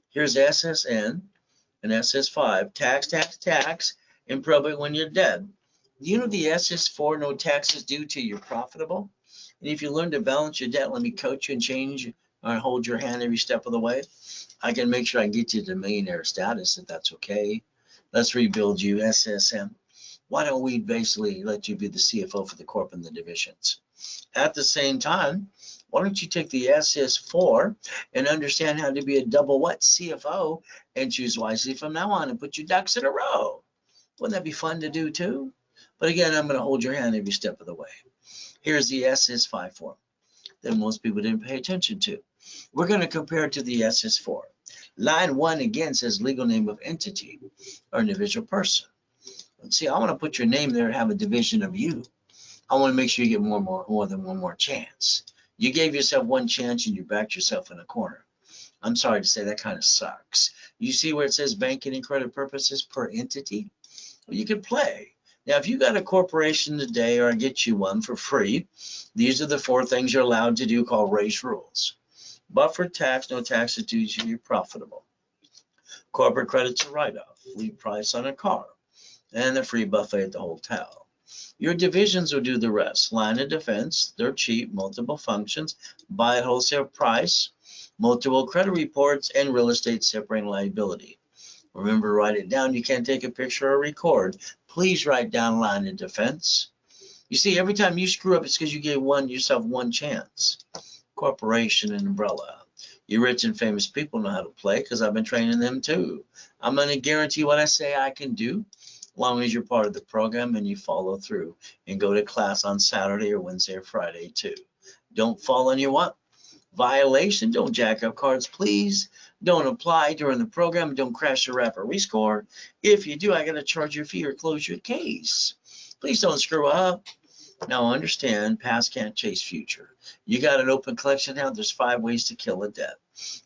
Here's SSN and SS5, tax, tax, tax, and probate when you're dead. You know the SS4, no taxes due till you're profitable? And if you learn to balance your debt, let me coach you and change or hold your hand every step of the way. I can make sure I get you to millionaire status if that's okay. Let's rebuild you, SSM. Why don't we basically let you be the CFO for the corp and the divisions? At the same time, why don't you take the SS4 and understand how to be a double what CFO and choose wisely from now on and put your ducks in a row? Wouldn't that be fun to do too? But again, I'm going to hold your hand every step of the way. Here's the SS5 form that most people didn't pay attention to. We're going to compare it to the SS4. Line 1 again says legal name of entity or individual person. Let's see, I want to put your name there and have a division of you. I want to make sure you get more than one more chance. You gave yourself one chance and you backed yourself in a corner. I'm sorry to say that kind of sucks. You see where it says banking and credit purposes per entity? Well, you can play. Now, if you got a corporation today, or I get you one for free, these are the 4 things you're allowed to do called race rules. Buffer tax, no taxes due if you're profitable. Corporate credit's a write-off. Fleet price on a car. And the free buffet at the hotel. Your divisions will do the rest. Line of defense, they're cheap, multiple functions, buy at wholesale price, multiple credit reports, and real estate separating liability. Remember, write it down. You can't take a picture or record. Please write down line of defense. You see, every time you screw up, it's because you gave yourself one chance. Corporation and umbrella. You rich and famous people know how to play because I've been training them too. I'm going to guarantee what I say I can do, as long as you're part of the program and you follow through and go to class on Saturday or Wednesday or Friday too. Don't fall on your what? Violation. Don't jack up cards, please. Don't apply during the program. Don't crash your rapper rescore. If you do, I got to charge your fee or close your case. Please don't screw up. Now understand, past can't chase future. You got an open collection account, there's 5 ways to kill a debt.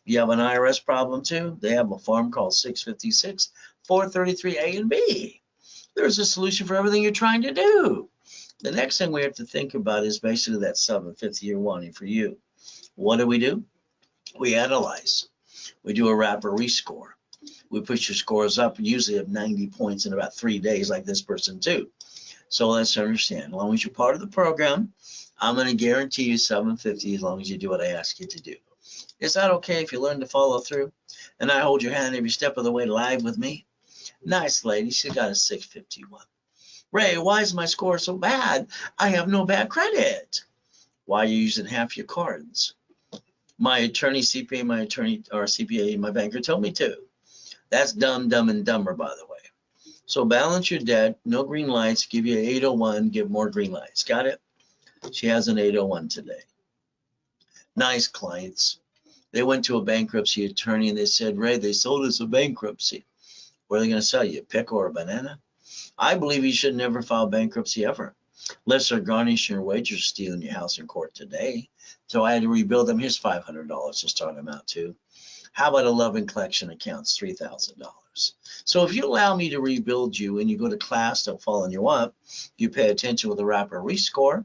You have an IRS problem too, they have a form called 656 433 A and B. There's a solution for everything you're trying to do. The next thing we have to think about is basically that 750 you're wanting for you. What do? We analyze. We do a rapper rescore. We push your scores up, usually of 90 points in about 3 days, like this person too. So let's understand, as long as you're part of the program, I'm going to guarantee you 750 as long as you do what I ask you to do. Is that okay if you learn to follow through? And I hold your hand every step of the way live with me? Nice lady, she got a 651. Ray, why is my score so bad? I have no bad credit. Why are you using half your cards? My attorney, CPA, my banker told me to. That's dumb, dumb, and dumber, by the way. So balance your debt, no green lights, give you an 801, give more green lights. Got it? She has an 801 today. Nice clients. They went to a bankruptcy attorney and they said, Ray, they sold us a bankruptcy. What are they going to sell you, a pickle or a banana? I believe you should never file bankruptcy ever, unless they're garnishing your wages, stealing your house in court today. So I had to rebuild them. Here's $500 to start them out too. How about 11 collection accounts, $3,000? So if you allow me to rebuild you and you go to class, don't fall on you up, you pay attention with the rapper rescore,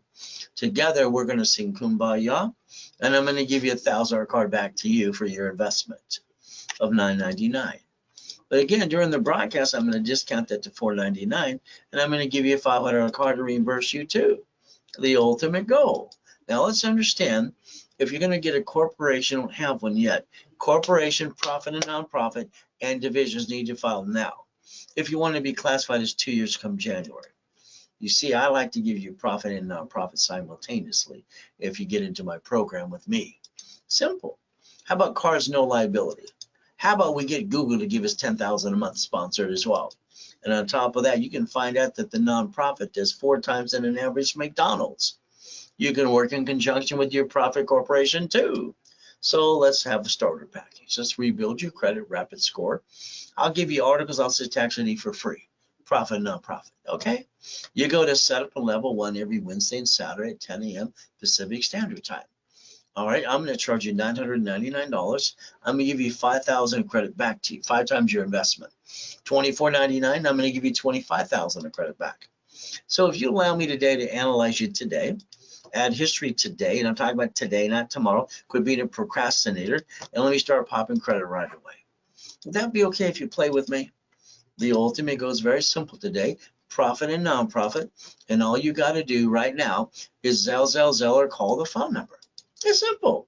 together we're going to sing Kumbaya, and I'm going to give you a $1,000 card back to you for your investment of $9.99. But again, during the broadcast, I'm going to discount that to $4.99, and I'm going to give you a $500 card to reimburse you too. The ultimate goal. Now let's understand, if you're going to get a corporation, don't have one yet. Corporation, profit, and nonprofit, and divisions need to file now. If you want to be classified as 2 years come January. You see, I like to give you profit and nonprofit simultaneously if you get into my program with me. Simple. How about cars, no liability? How about we get Google to give us $10,000 a month sponsored as well? And on top of that, you can find out that the nonprofit does 4 times than an average McDonald's. You can work in conjunction with your profit corporation too. So let's have a starter package. Let's rebuild your credit rapid score. I'll give you articles I'll say tax ID for free. Profit and nonprofit, okay? You go to set up a level 1 every Wednesday and Saturday at 10 a.m. Pacific Standard Time. All right, I'm going to charge you $999. I'm going to give you $5,000 credit back to you, 5 times your investment. $24.99, I'm going to give you $25,000 of credit back. So if you allow me today to analyze you today, add history today, and I'm talking about today, not tomorrow, quit being a procrastinator, and let me start popping credit right away. Would that be okay if you play with me? The ultimate goes very simple today, profit and nonprofit, and all you got to do right now is Zelle, or call the phone number. It's simple.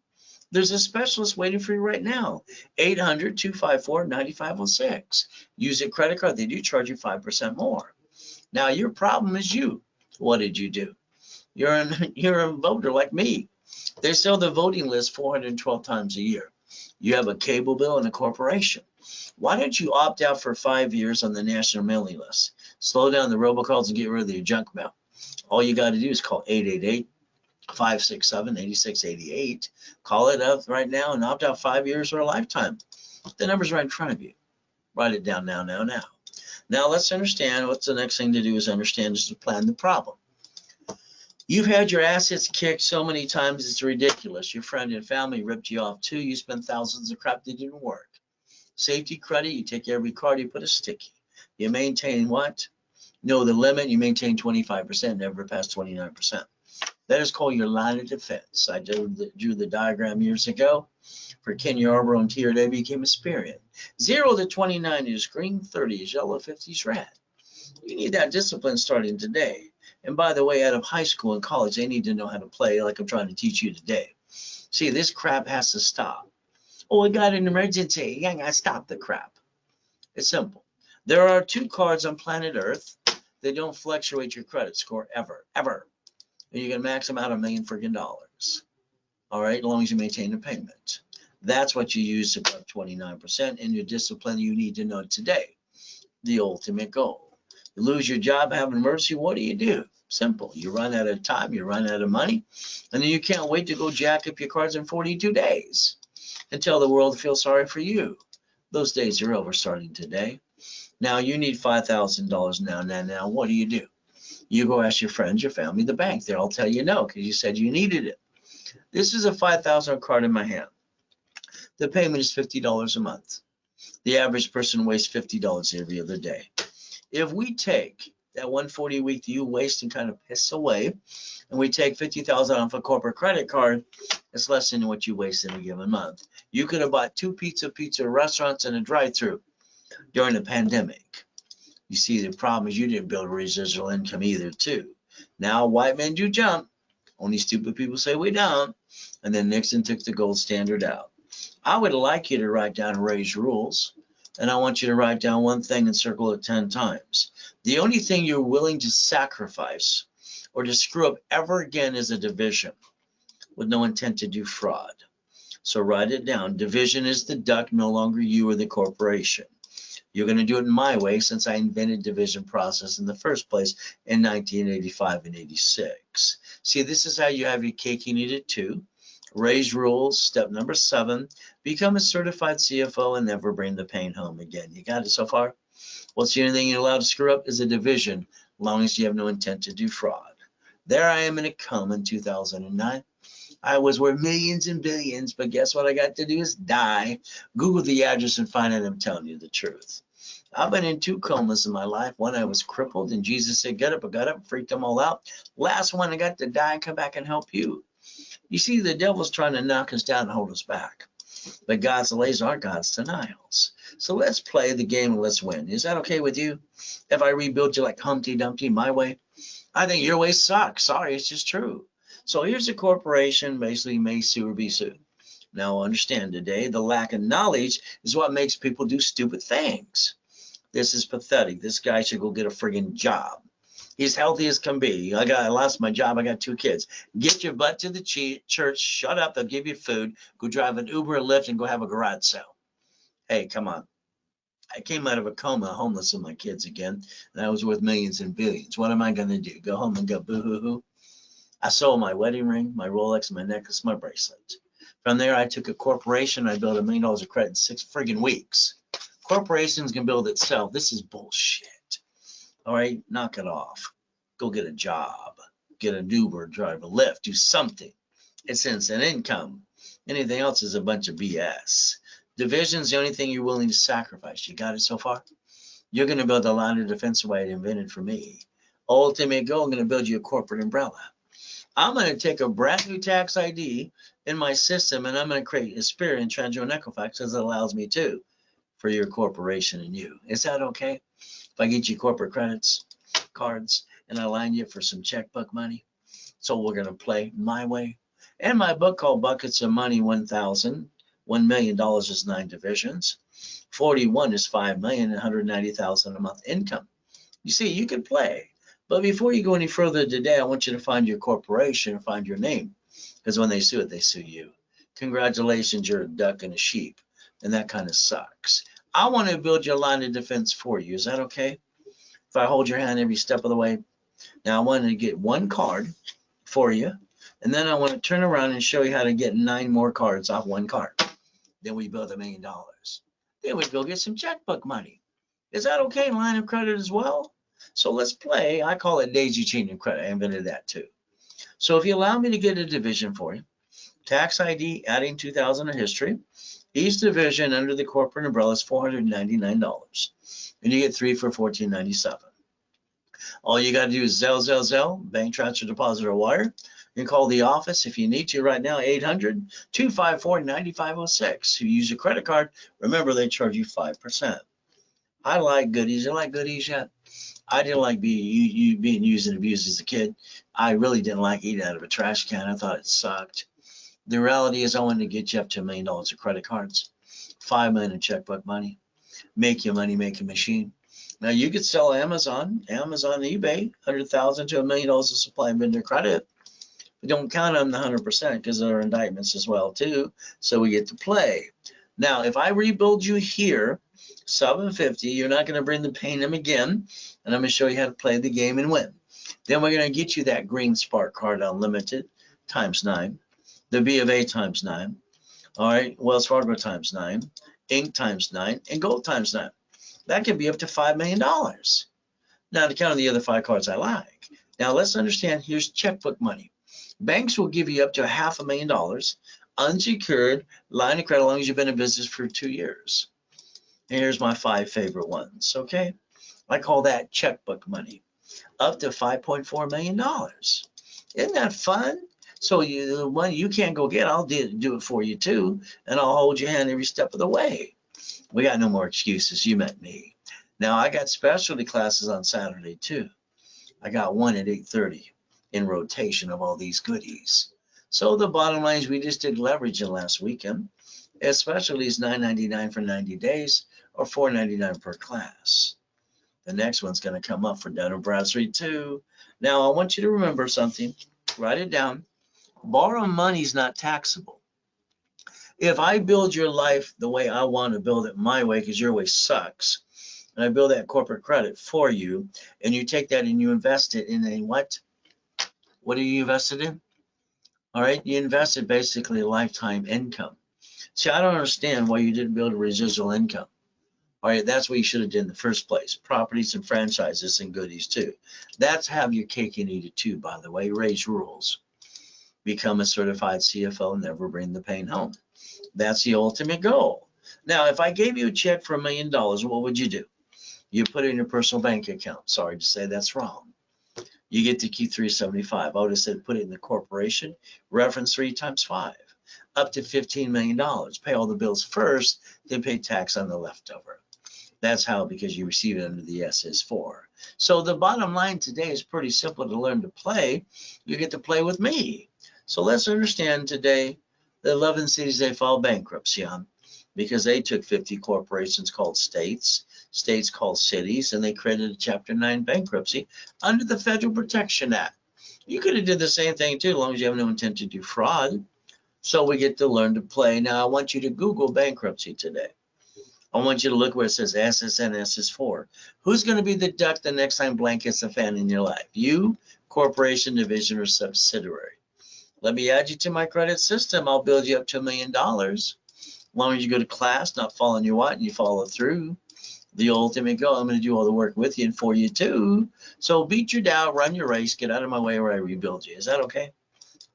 There's a specialist waiting for you right now, 800-254-9506. Use a credit card. They do charge you 5% more. Now, your problem is you. What did you do? You're a voter like me. They sell the voting list 412 times a year. You have a cable bill and a corporation. Why don't you opt out for 5 years on the national mailing list? Slow down the robocalls and get rid of your junk mail. All you got to do is call 888-567-8688. Call it up right now and opt out 5 years or a lifetime. The number's right in front of you. Write it down now. Now let's understand what's the next thing to do is understand is to plan the problem. You've had your assets kicked so many times it's ridiculous. Your friend and family ripped you off too. You spent thousands of crap that didn't work. Safety credit, you take every card, you put a sticky. You maintain what? Know the limit, you maintain 25%, never past 29%. That is called your line of defense. I drew the diagram years ago for Ken Yarborough and TRW became Experian. 0 to 29 is green, 30 is yellow, 50 is red. You need that discipline starting today. And by the way, out of high school and college, they need to know how to play like I'm trying to teach you today. See, this crap has to stop. Oh, I got an emergency. Yeah, I gotta stop the crap. It's simple. There are 2 cards on planet Earth that don't fluctuate your credit score ever, ever. And you can max them out $1 million freaking dollars. All right, as long as you maintain the payment. That's what you use to put 29% in your discipline you need to know today. The ultimate goal. You lose your job, have an emergency, what do? Simple. You run out of time, you run out of money, and then you can't wait to go jack up your cards in 42 days until the world feels sorry for you. Those days are over starting today. Now you need $5,000 now. What do? You go ask your friends, your family, the bank. They'll all tell you no because you said you needed it. This is a $5,000 card in my hand. The payment is $50 a month. The average person wastes $50 every other day. If we take that 140 a week that you waste and kind of piss away, and we take $50,000 off a corporate credit card, it's less than what you waste in a given month. You could have bought 2 pizza restaurants and a drive-through during the pandemic. You see, the problem is you didn't build a residual income either, too. Now, white men do jump. Only stupid people say we don't. And then Nixon took the gold standard out. I would like you to write down Ray's rules, and I want you to write down one thing and circle it 10 times. The only thing you're willing to sacrifice or to screw up ever again is a division with no intent to do fraud. So write it down. Division is the duck, no longer you or the corporation. You're going to do it in my way since I invented division process in the first place in 1985 and 86. See, this is how you have your cake and eat it too. Ray's rules. Step number 7, become a certified CFO and never bring the pain home again. You got it so far? What's the only thing you're allowed to screw up is a division, as long as you have no intent to do fraud. There I am in a coma in 2009. I was worth millions and billions, but guess what I got to do is die. Google the address and find out I'm telling you the truth. I've been in 2 comas in my life. One, I was crippled, and Jesus said, get up. I got up, freaked them all out. Last one, I got to die and come back and help you. You see, the devil's trying to knock us down and hold us back. But God's delays aren't God's denials. So let's play the game and let's win. Is that okay with you? If I rebuild you like Humpty Dumpty my way? I think your way sucks. Sorry, it's just true. So here's a corporation, basically may sue or be sued. Now understand today, the lack of knowledge is what makes people do stupid things. This is pathetic. This guy should go get a friggin' job. He's healthy as can be. I lost my job. I got 2 kids. Get your butt to the church. Shut up. They'll give you food. Go drive an Uber or Lyft and go have a garage sale. Hey, come on. I came out of a coma, homeless with my kids again, and I was worth millions and billions. What am I going to do? Go home and go boo-hoo-hoo? I sold my wedding ring, my Rolex, my necklace, my bracelet. From there, I took a corporation. I built $1 million of credit in 6 friggin' weeks. Corporations can build itself. This is bullshit. All right, knock it off. Go get a job. Get an Uber, drive a Lyft, do something. It's instant income. Anything else is a bunch of BS. Division's the only thing you're willing to sacrifice. You got it so far? You're going to build a line of defense the way it invented for me. Ultimate goal, I'm going to build you a corporate umbrella. I'm going to take a brand new tax ID in my system, and I'm going to create a Spirit and Transjoin Equifax because it allows me to for your corporation and you. Is that okay? If I get you corporate credits, cards, and I line you for some checkbook money? So we're going to play my way. And my book called Buckets of Money 1000. $1 million is 9 divisions. 41 is 5 million, 190,000 a month income. You see, you can play. But before you go any further today, I want you to find your corporation and find your name. Because when they sue it, they sue you. Congratulations, you're a duck and a sheep. And that kind of sucks. I want to build your line of defense for you. Is that okay? If I hold your hand every step of the way? Now I want to get 1 card for you. And then I want to turn around and show you how to get 9 more cards off 1 card. Then we build $1 million. Then we go get some checkbook money. Is that okay? Line of credit as well? So let's play. I call it daisy chaining credit. I invented that too. So if you allow me to get a division for you, tax ID adding 2000 in history, each division under the corporate umbrella is $499, and you get 3 for $14.97. All you got to do is Zelle, bank transfer, deposit, or wire. You can call the office if you need to right now, 800-254-9506. If you use a credit card, remember they charge you 5%. I like goodies. You like goodies yet? I didn't like being used and abused as a kid. I really didn't like eating out of a trash can. I thought it sucked. The reality is I wanted to get you up to $1 million of credit cards, $5 million in checkbook money, make your money making machine. Now you could sell Amazon, eBay, 100,000 to $1 million of supply and vendor credit. We don't count on the 100% because there are indictments as well too. So we get to play. Now, if I rebuild you here, 750, you're not going to bring the pain in again. And I'm going to show you how to play the game and win. Then we're going to get you that green Spark card unlimited times 9, the B of A times 9, all right, Wells Fargo times 9, Inc. times 9, and Gold times 9. That could be up to $5 million. Now, to count on the other 5 cards I like. Now, let's understand, here's checkbook money. Banks will give you up to $500,000 unsecured line of credit as long as you've been in business for 2 years. And here's my 5 favorite ones, okay? I call that checkbook money, up to $5.4 million. Isn't that fun? So the money you can't go get, I'll do it for you too, and I'll hold your hand every step of the way. We got no more excuses. You met me. Now, I got specialty classes on Saturday too. I got one at 8:30 in rotation of all these goodies. So the bottom line is we just did leveraging last weekend. Especially is $9.99 for 90 days or $4.99 per class. The next one's going to come up for Dun & Bradstreet too. Now, I want you to remember something. Write it down. Borrow money is not taxable. If I build your life the way I want to build it my way, because your way sucks, and I build that corporate credit for you, and you take that and you invest it in a what? What are you invested in? All right, you invested basically lifetime income. See, I don't understand why you didn't build a residual income. All right, that's what you should have done in the first place. Properties and franchises and goodies too. That's have your cake and eat it too, by the way. Ray's rules. Become a certified CFO, never bring the pain home. That's the ultimate goal. Now, if I gave you a check for $1 million, what would you do? You put it in your personal bank account. Sorry to say that's wrong. You get to keep $375. I would have said put it in the corporation, reference 3 times 5, up to $15 million. Pay all the bills first, then pay tax on the leftover. That's how, because you receive it under the SS4. So the bottom line today is pretty simple to learn to play. You get to play with me. So let's understand today the 11 cities they filed bankruptcy on because they took 50 corporations called states called cities, and they created a Chapter 9 bankruptcy under the Federal Protection Act. You could have did the same thing too, as long as you have no intent to do fraud. So we get to learn to play. Now, I want you to Google bankruptcy today. I want you to look where it says SSN, SS4. Who's going to be the duck the next time blank hits a fan in your life? You, corporation, division, or subsidiary. Let me add you to my credit system. I'll build you up to $1 million. As long as you go to class, not following your what, and you follow through. The ultimate goal, I'm going to do all the work with you and for you too. So beat your doubt, run your race, get out of my way where I rebuild you. Is that okay?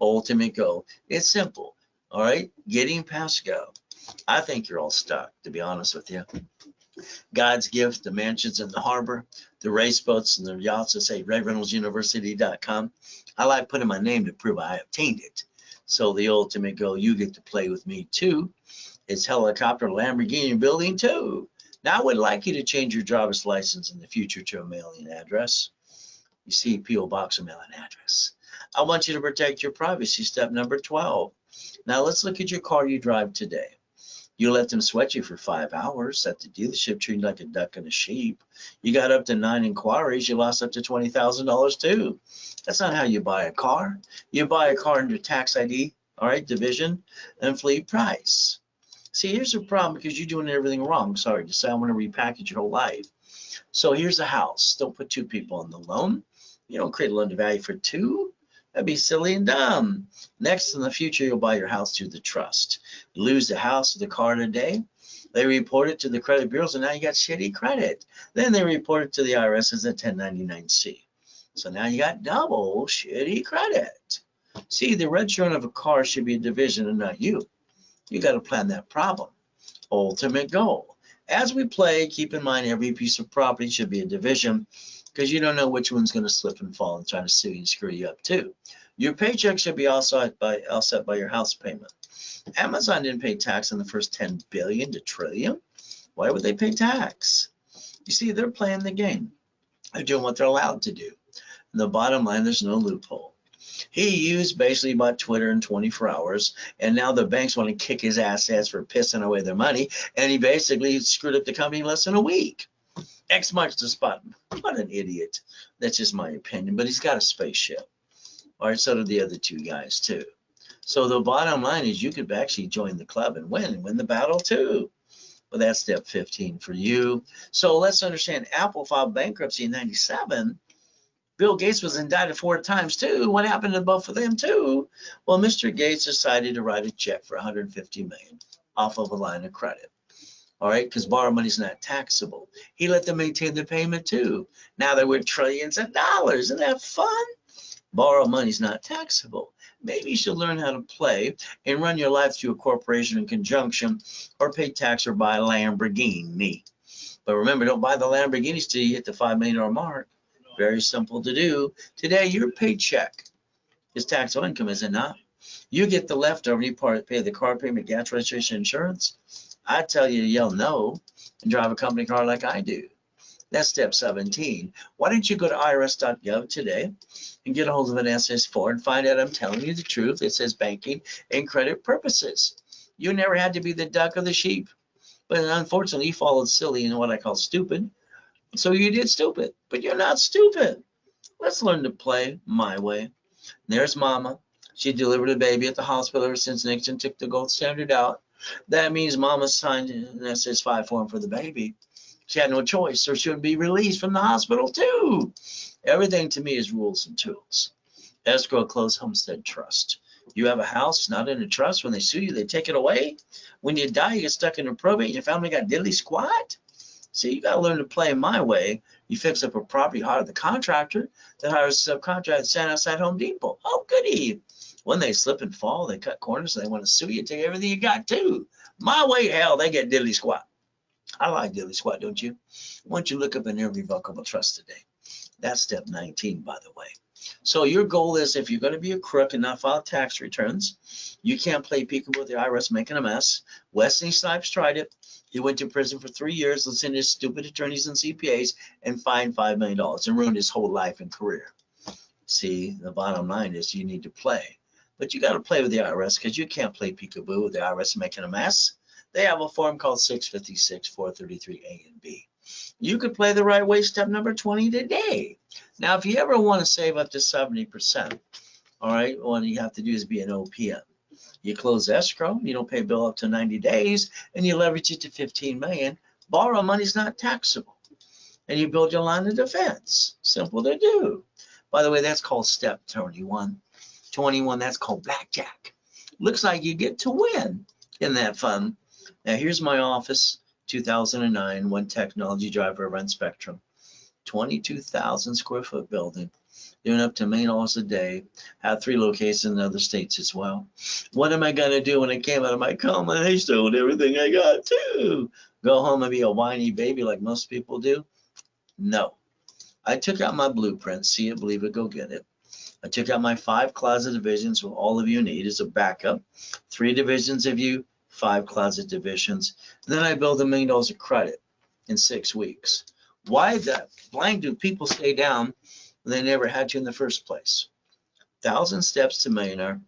Ultimate goal. It's simple. All right, getting past go. I think you're all stuck, to be honest with you. God's gift, the mansions in the harbor, the race boats and the yachts that say RayReynoldsUniversity.com. I like putting my name to prove I obtained it. So the ultimate goal, you get to play with me too. It's helicopter, Lamborghini building too. Now I would like you to change your driver's license in the future to a mailing address. You see, P.O. Box or mailing address. I want you to protect your privacy, step number 12. Now let's look at your car you drive today. You let them sweat you for 5 hours at the dealership, treating like a duck and a sheep. You got up to 9 inquiries. You lost up to $20,000 too. That's not how you buy a car. You buy a car under tax ID, all right, division, and fleet price. See, here's the problem because you're doing everything wrong. Sorry to say, I want to repackage your whole life. So here's a house. Don't put 2 people on the loan. You don't create a loan to value for 2. That'd be silly and dumb. Next, in the future, you'll buy your house through the trust. You lose the house or the car today. They report it to the credit bureaus, and now you got shitty credit. Then they report it to the IRS as a 1099-C. So now you got double shitty credit. See, the register of a car should be a division and not you. You got to plan that problem. Ultimate goal. As we play, keep in mind every piece of property should be a division because you don't know which one's going to slip and fall and try to sue you and screw you up too. Your paycheck should be offset by your house payment. Amazon didn't pay tax on the first 10 billion to trillion. Why would they pay tax? You see, they're playing the game. They're doing what they're allowed to do. And the bottom line, there's no loophole. He used basically about Twitter in 24 hours, and now the banks want to kick his assets for pissing away their money, and he basically screwed up the company in less than a week. X marks the spot. What an idiot. That's just my opinion, but he's got a spaceship. All right, so do the other two guys too. So the bottom line is you could actually join the club and win the battle too. Well, that's step 15 for you. So let's understand, Apple filed bankruptcy in 97. Bill Gates was indicted 4 times too. What happened to both of them too? Well, Mr. Gates decided to write a check for $150 million off of a line of credit. All right, because borrowed money is not taxable. He let them maintain the payment too. Now they're worth trillions of dollars. Isn't that fun? Borrowed money is not taxable. Maybe you should learn how to play and run your life through a corporation in conjunction, or pay tax or buy a Lamborghini. But remember, don't buy the Lamborghinis till you hit the $5 million mark. Very simple to do. Today, your paycheck is taxable income, is it not? You get the leftover, you pay the car payment, gas, registration, insurance. I tell you to yell no and drive a company car like I do. That's step 17. Why don't you go to irs.gov today and get a hold of an SS4 and find out I'm telling you the truth. It says banking and credit purposes. You never had to be the duck or the sheep. But unfortunately, you followed silly and what I call stupid. So you did stupid, but you're not stupid. Let's learn to play my way. There's Mama. She delivered a baby at the hospital ever since Nixon took the gold standard out. That means Mama signed an SS5 form for the baby. She had no choice, or she would be released from the hospital too. Everything to me is rules and tools. Escrow, close, homestead, trust. You have a house not in a trust. When they sue you, they take it away. When you die, you get stuck in a probate and your family got diddly squat. See, you got to learn to play my way. You fix up a property, hire the contractor that hires a subcontractor to stand outside Home Depot. Oh, goody. When they slip and fall, they cut corners, and they want to sue you, take everything you got too. My way, hell, they get diddly squat. I like diddly squat, don't you? Why don't you look up an irrevocable trust today? That's step 19, by the way. So your goal is, if you're going to be a crook and not file tax returns, you can't play peekaboo with the IRS making a mess. Wesley Snipes tried it. He went to prison for 3 years, listening to stupid attorneys and CPAs, and fined $5 million and ruined his whole life and career. See, the bottom line is you need to play. But you got to play with the IRS because you can't play peekaboo with the IRS making a mess. They have a form called 656 433 A and B. You could play the right way, step number 20 today. Now, if you ever want to save up to 70%, all right, all you have to do is be an OPM. You close escrow, you don't pay a bill up to 90 days, and you leverage it to 15 million. Borrow money is not taxable. And you build your line of defense. Simple to do. By the way, that's called step 21. 21, that's called blackjack. Looks like you get to win. Isn't that fun? Now, here's my office, 2009, one technology driver around Spectrum. 22,000 square foot building, doing up to $1 million a day. Have 3 locations in other states as well. What am I going to do when I came out of my coma? They stole everything I got too. Go home and be a whiny baby like most people do? No. I took out my blueprint, see it, believe it, go get it. I took out my 5 closet divisions, what all of you need as a backup. 3 divisions of you, 5 closet divisions. And then I built $1 million of credit in 6 weeks. Why the blank do people stay down when they never had to in the first place? 1,000 steps to millionaire.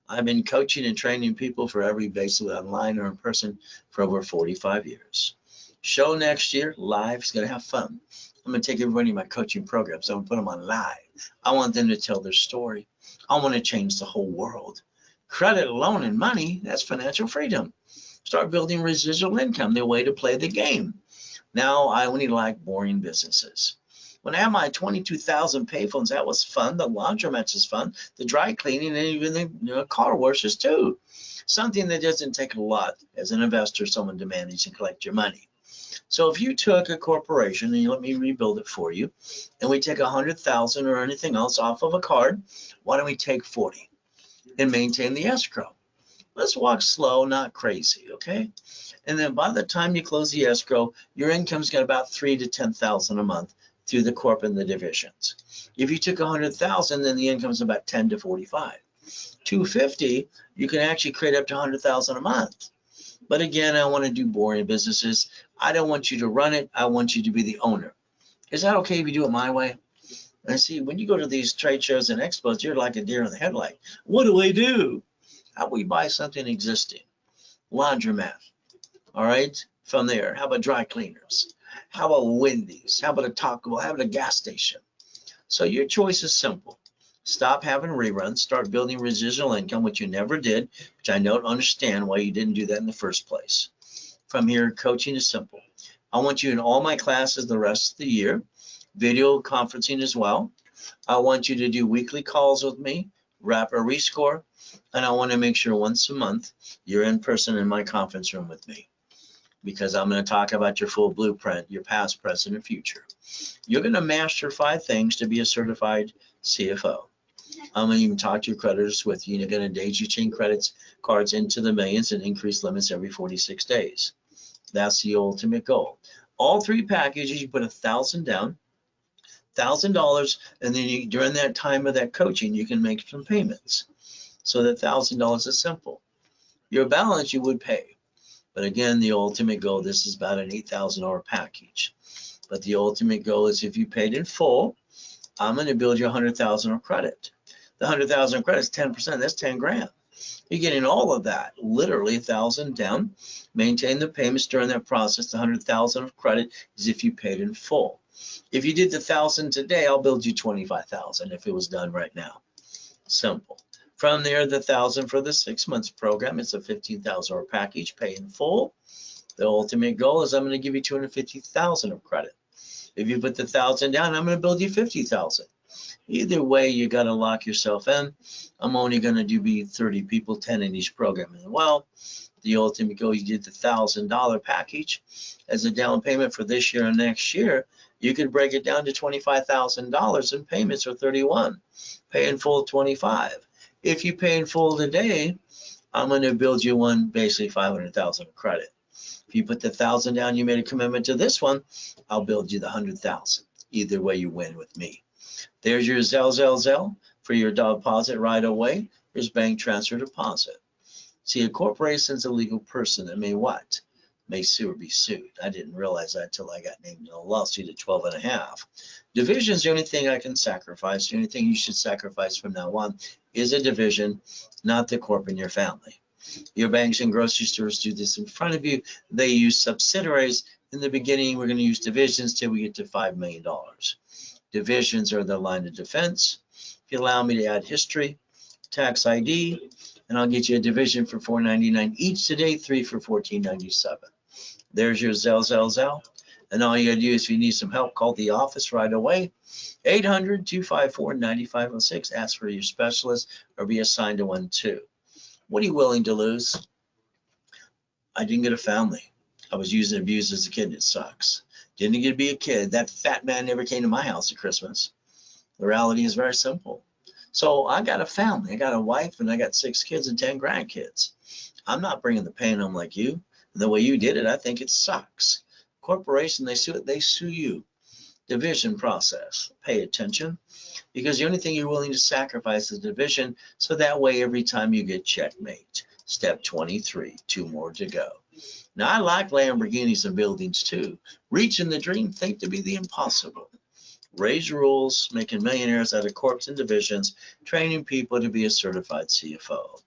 I've been coaching and training people for every basically online or in person for over 45 years. Show next year, live, is going to have fun. I'm going to take everybody in my coaching programs. I'm going to put them on live. I want them to tell their story. I want to change the whole world. Credit, loan, and money, that's financial freedom. Start building residual income, the way to play the game. Now, I only like boring businesses. When I had my 22,000 payphones, that was fun. The laundromats is fun. The dry cleaning, and even the car washes too. Something that doesn't take a lot as an investor, someone to manage and collect your money. So if you took a corporation and you let me rebuild it for you, and we take 100,000 or anything else off of a card, why don't we take 40 and maintain the escrow? Let's walk slow, not crazy, okay? And then by the time you close the escrow, your income's got about 3 to 10,000 a month through the corp and the divisions. If you took 100,000, then the income's about 10 to 45. 250, you can actually create up to 100,000 a month. But again, I want to do boring businesses. I don't want you to run it. I want you to be the owner. Is that okay if you do it my way? And see, when you go to these trade shows and expos, you're like a deer in the headlight. What do I do? How about we buy something existing? Laundromat. All right. From there, how about dry cleaners? How about Wendy's? How about a Taco Bell? How about a gas station? So your choice is simple. Stop having reruns. Start building residual income, which you never did, which I don't understand why you didn't do that in the first place. From here, coaching is simple. I want you in all my classes the rest of the year, video conferencing as well. I want you to do weekly calls with me, wrap a rescore, and I want to make sure once a month you're in person in my conference room with me, because I'm going to talk about your full blueprint, your past, present, and future. You're going to master 5 things to be a certified CFO. I'm going to even talk to your creditors with you. You're going to daisy chain credits cards into the millions and increase limits every 46 days. That's the ultimate goal. All 3 packages, you put $1,000 down, $1,000, and then during that time of that coaching, you can make some payments. So that $1,000 is simple. Your balance you would pay. But again, the ultimate goal, this is about an $8,000 package. But the ultimate goal is if you paid in full, I'm going to build you 100,000 of credit. The 100,000 of credit is 10%. That's 10 grand. You're getting all of that, literally 1,000 down. Maintain the payments during that process. The 100,000 of credit is if you paid in full. If you did the 1,000 today, I'll build you 25,000 if it was done right now. Simple. From there, the 1,000 for the 6 months program, it's a 15,000 package, pay in full. The ultimate goal is I'm going to give you 250,000 of credit. If you put the 1,000 down, I'm going to build you 50,000. Either way, you got to lock yourself in. I'm only going to do 30 people, 10 in each program as well. The ultimate goal, you did the $1,000 package as a down payment for this year and next year. You could break it down to $25,000 in payments or 31. Pay in full 25. If you pay in full today, I'm going to build you one basically 500,000 of credit. If you put the 1,000 down, you made a commitment to this one, I'll build you the 100,000. Either way, you win with me. There's your Zelle for your deposit right away. Here's bank transfer deposit. See, a corporation is a legal person that may what? May sue or be sued. I didn't realize that until I got named in a lawsuit at 12 and a half. Division is the only thing I can sacrifice. The only thing you should sacrifice from now on is a division, not the corp in your family. Your banks and grocery stores do this in front of you. They use subsidiaries. In the beginning, we're going to use divisions till we get to $5 million. Divisions are the line of defense. If you allow me to add history, tax ID, and I'll get you a division for $4.99 each today, 3 for $14.97. There's your Zelle. And all you got to do is if you need some help, call the office right away. 800-254-9506. Ask for your specialist or be assigned to one too. What are you willing to lose? I didn't get a family. I was used and abused as a kid, and it sucks. Didn't get to be a kid. That fat man never came to my house at Christmas. The reality is very simple. So I got a family. I got a wife, and I got 6 kids and 10 grandkids. I'm not bringing the pain home like you. And the way you did it, I think it sucks. Corporation, they sue you. Division process. Pay attention, because the only thing you're willing to sacrifice is division, so that way every time you get checkmate. Step 23, 2 more to go. Now, I like Lamborghinis and buildings too. Reaching the dream, think to be the impossible. Raise rules, making millionaires out of corps and divisions, training people to be a certified CFO.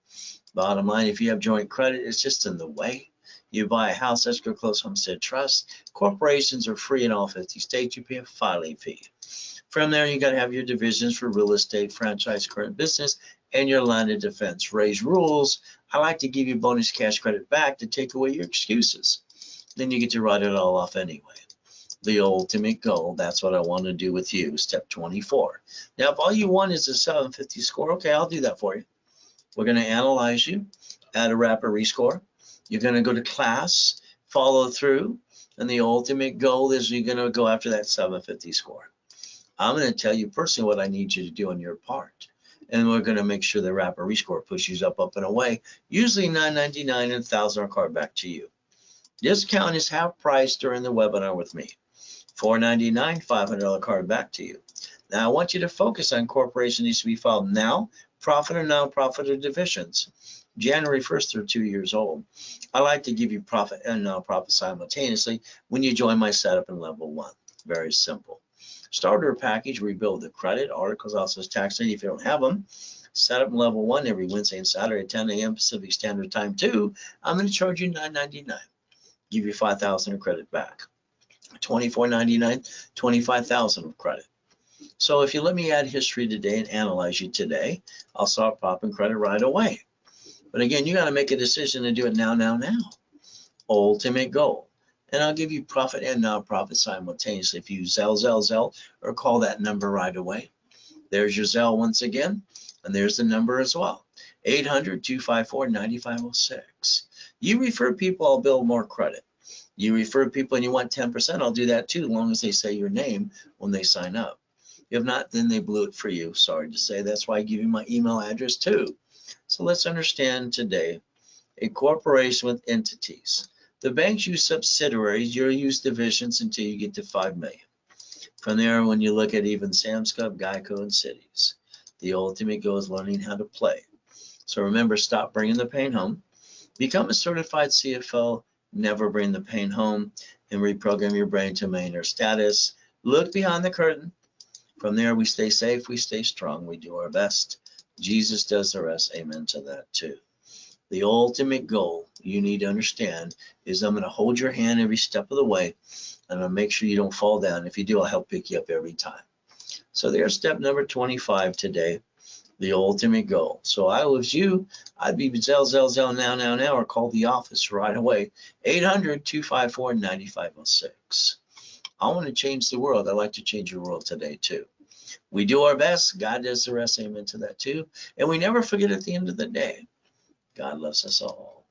Bottom line, if you have joint credit, it's just in the way. You buy a house, escrow, close homestead trust. Corporations are free in all 50 states. You pay a filing fee. From there, you got to have your divisions for real estate, franchise, current business, and your line of defense. Raise rules. I like to give you bonus cash credit back to take away your excuses. Then you get to write it all off anyway. The ultimate goal, that's what I want to do with you, step 24. Now, if all you want is a 750 score, okay, I'll do that for you. We're going to analyze you, add a wrapper rescore. You're going to go to class, follow through. And the ultimate goal is you're going to go after that 750 score. I'm going to tell you personally what I need you to do on your part. And we're going to make sure the rapid rescore pushes up, and away. Usually $9.99 and $1,000 card back to you. Discount is half price during the webinar with me. $4.99, $500 card back to you. Now I want you to focus on corporation needs to be filed now, profit or non-profit or divisions. January 1st, they're 2 years old. I like to give you profit and non-profit simultaneously when you join my setup in level 1. Very simple. Starter package, rebuild the credit, articles, also tax lien if you don't have them. Setup in level 1 every Wednesday and Saturday at 10 a.m. Pacific Standard Time too. I'm going to charge you $9.99. Give you $5,000 of credit back. $24.99, $25,000 of credit. So if you let me add history today and analyze you today, I'll start popping credit right away. But again, you got to make a decision to do it now. Ultimate goal. And I'll give you profit and non-profit simultaneously. If you use Zelle, or call that number right away. There's your Zelle once again, and there's the number as well. 800-254-9506. You refer people, I'll build more credit. You refer people and you want 10%, I'll do that too, as long as they say your name when they sign up. If not, then they blew it for you. Sorry to say. That's why I give you my email address too. So let's understand today a corporation with entities. The banks use subsidiaries, you'll use divisions until you get to 5 million. From there, when you look at even Sam's Club, Geico, and Cities, the ultimate goal is learning how to play. So remember, stop bringing the pain home. Become a certified CFO, never bring the pain home, and reprogram your brain to millionaire status. Look behind the curtain. From there, we stay safe, we stay strong, we do our best. Jesus does the rest. Amen to that too. The ultimate goal you need to understand is I'm going to hold your hand every step of the way, and I'll make sure you don't fall down. If you do, I'll help pick you up every time. So there's step number 25 today, the ultimate goal. So I was you, I'd be Zelle now, or call the office right away, 800-254-9506. I want to change the world. I'd like to change your world today too. We do our best. God does the rest. Amen to that too. And we never forget at the end of the day, God loves us all.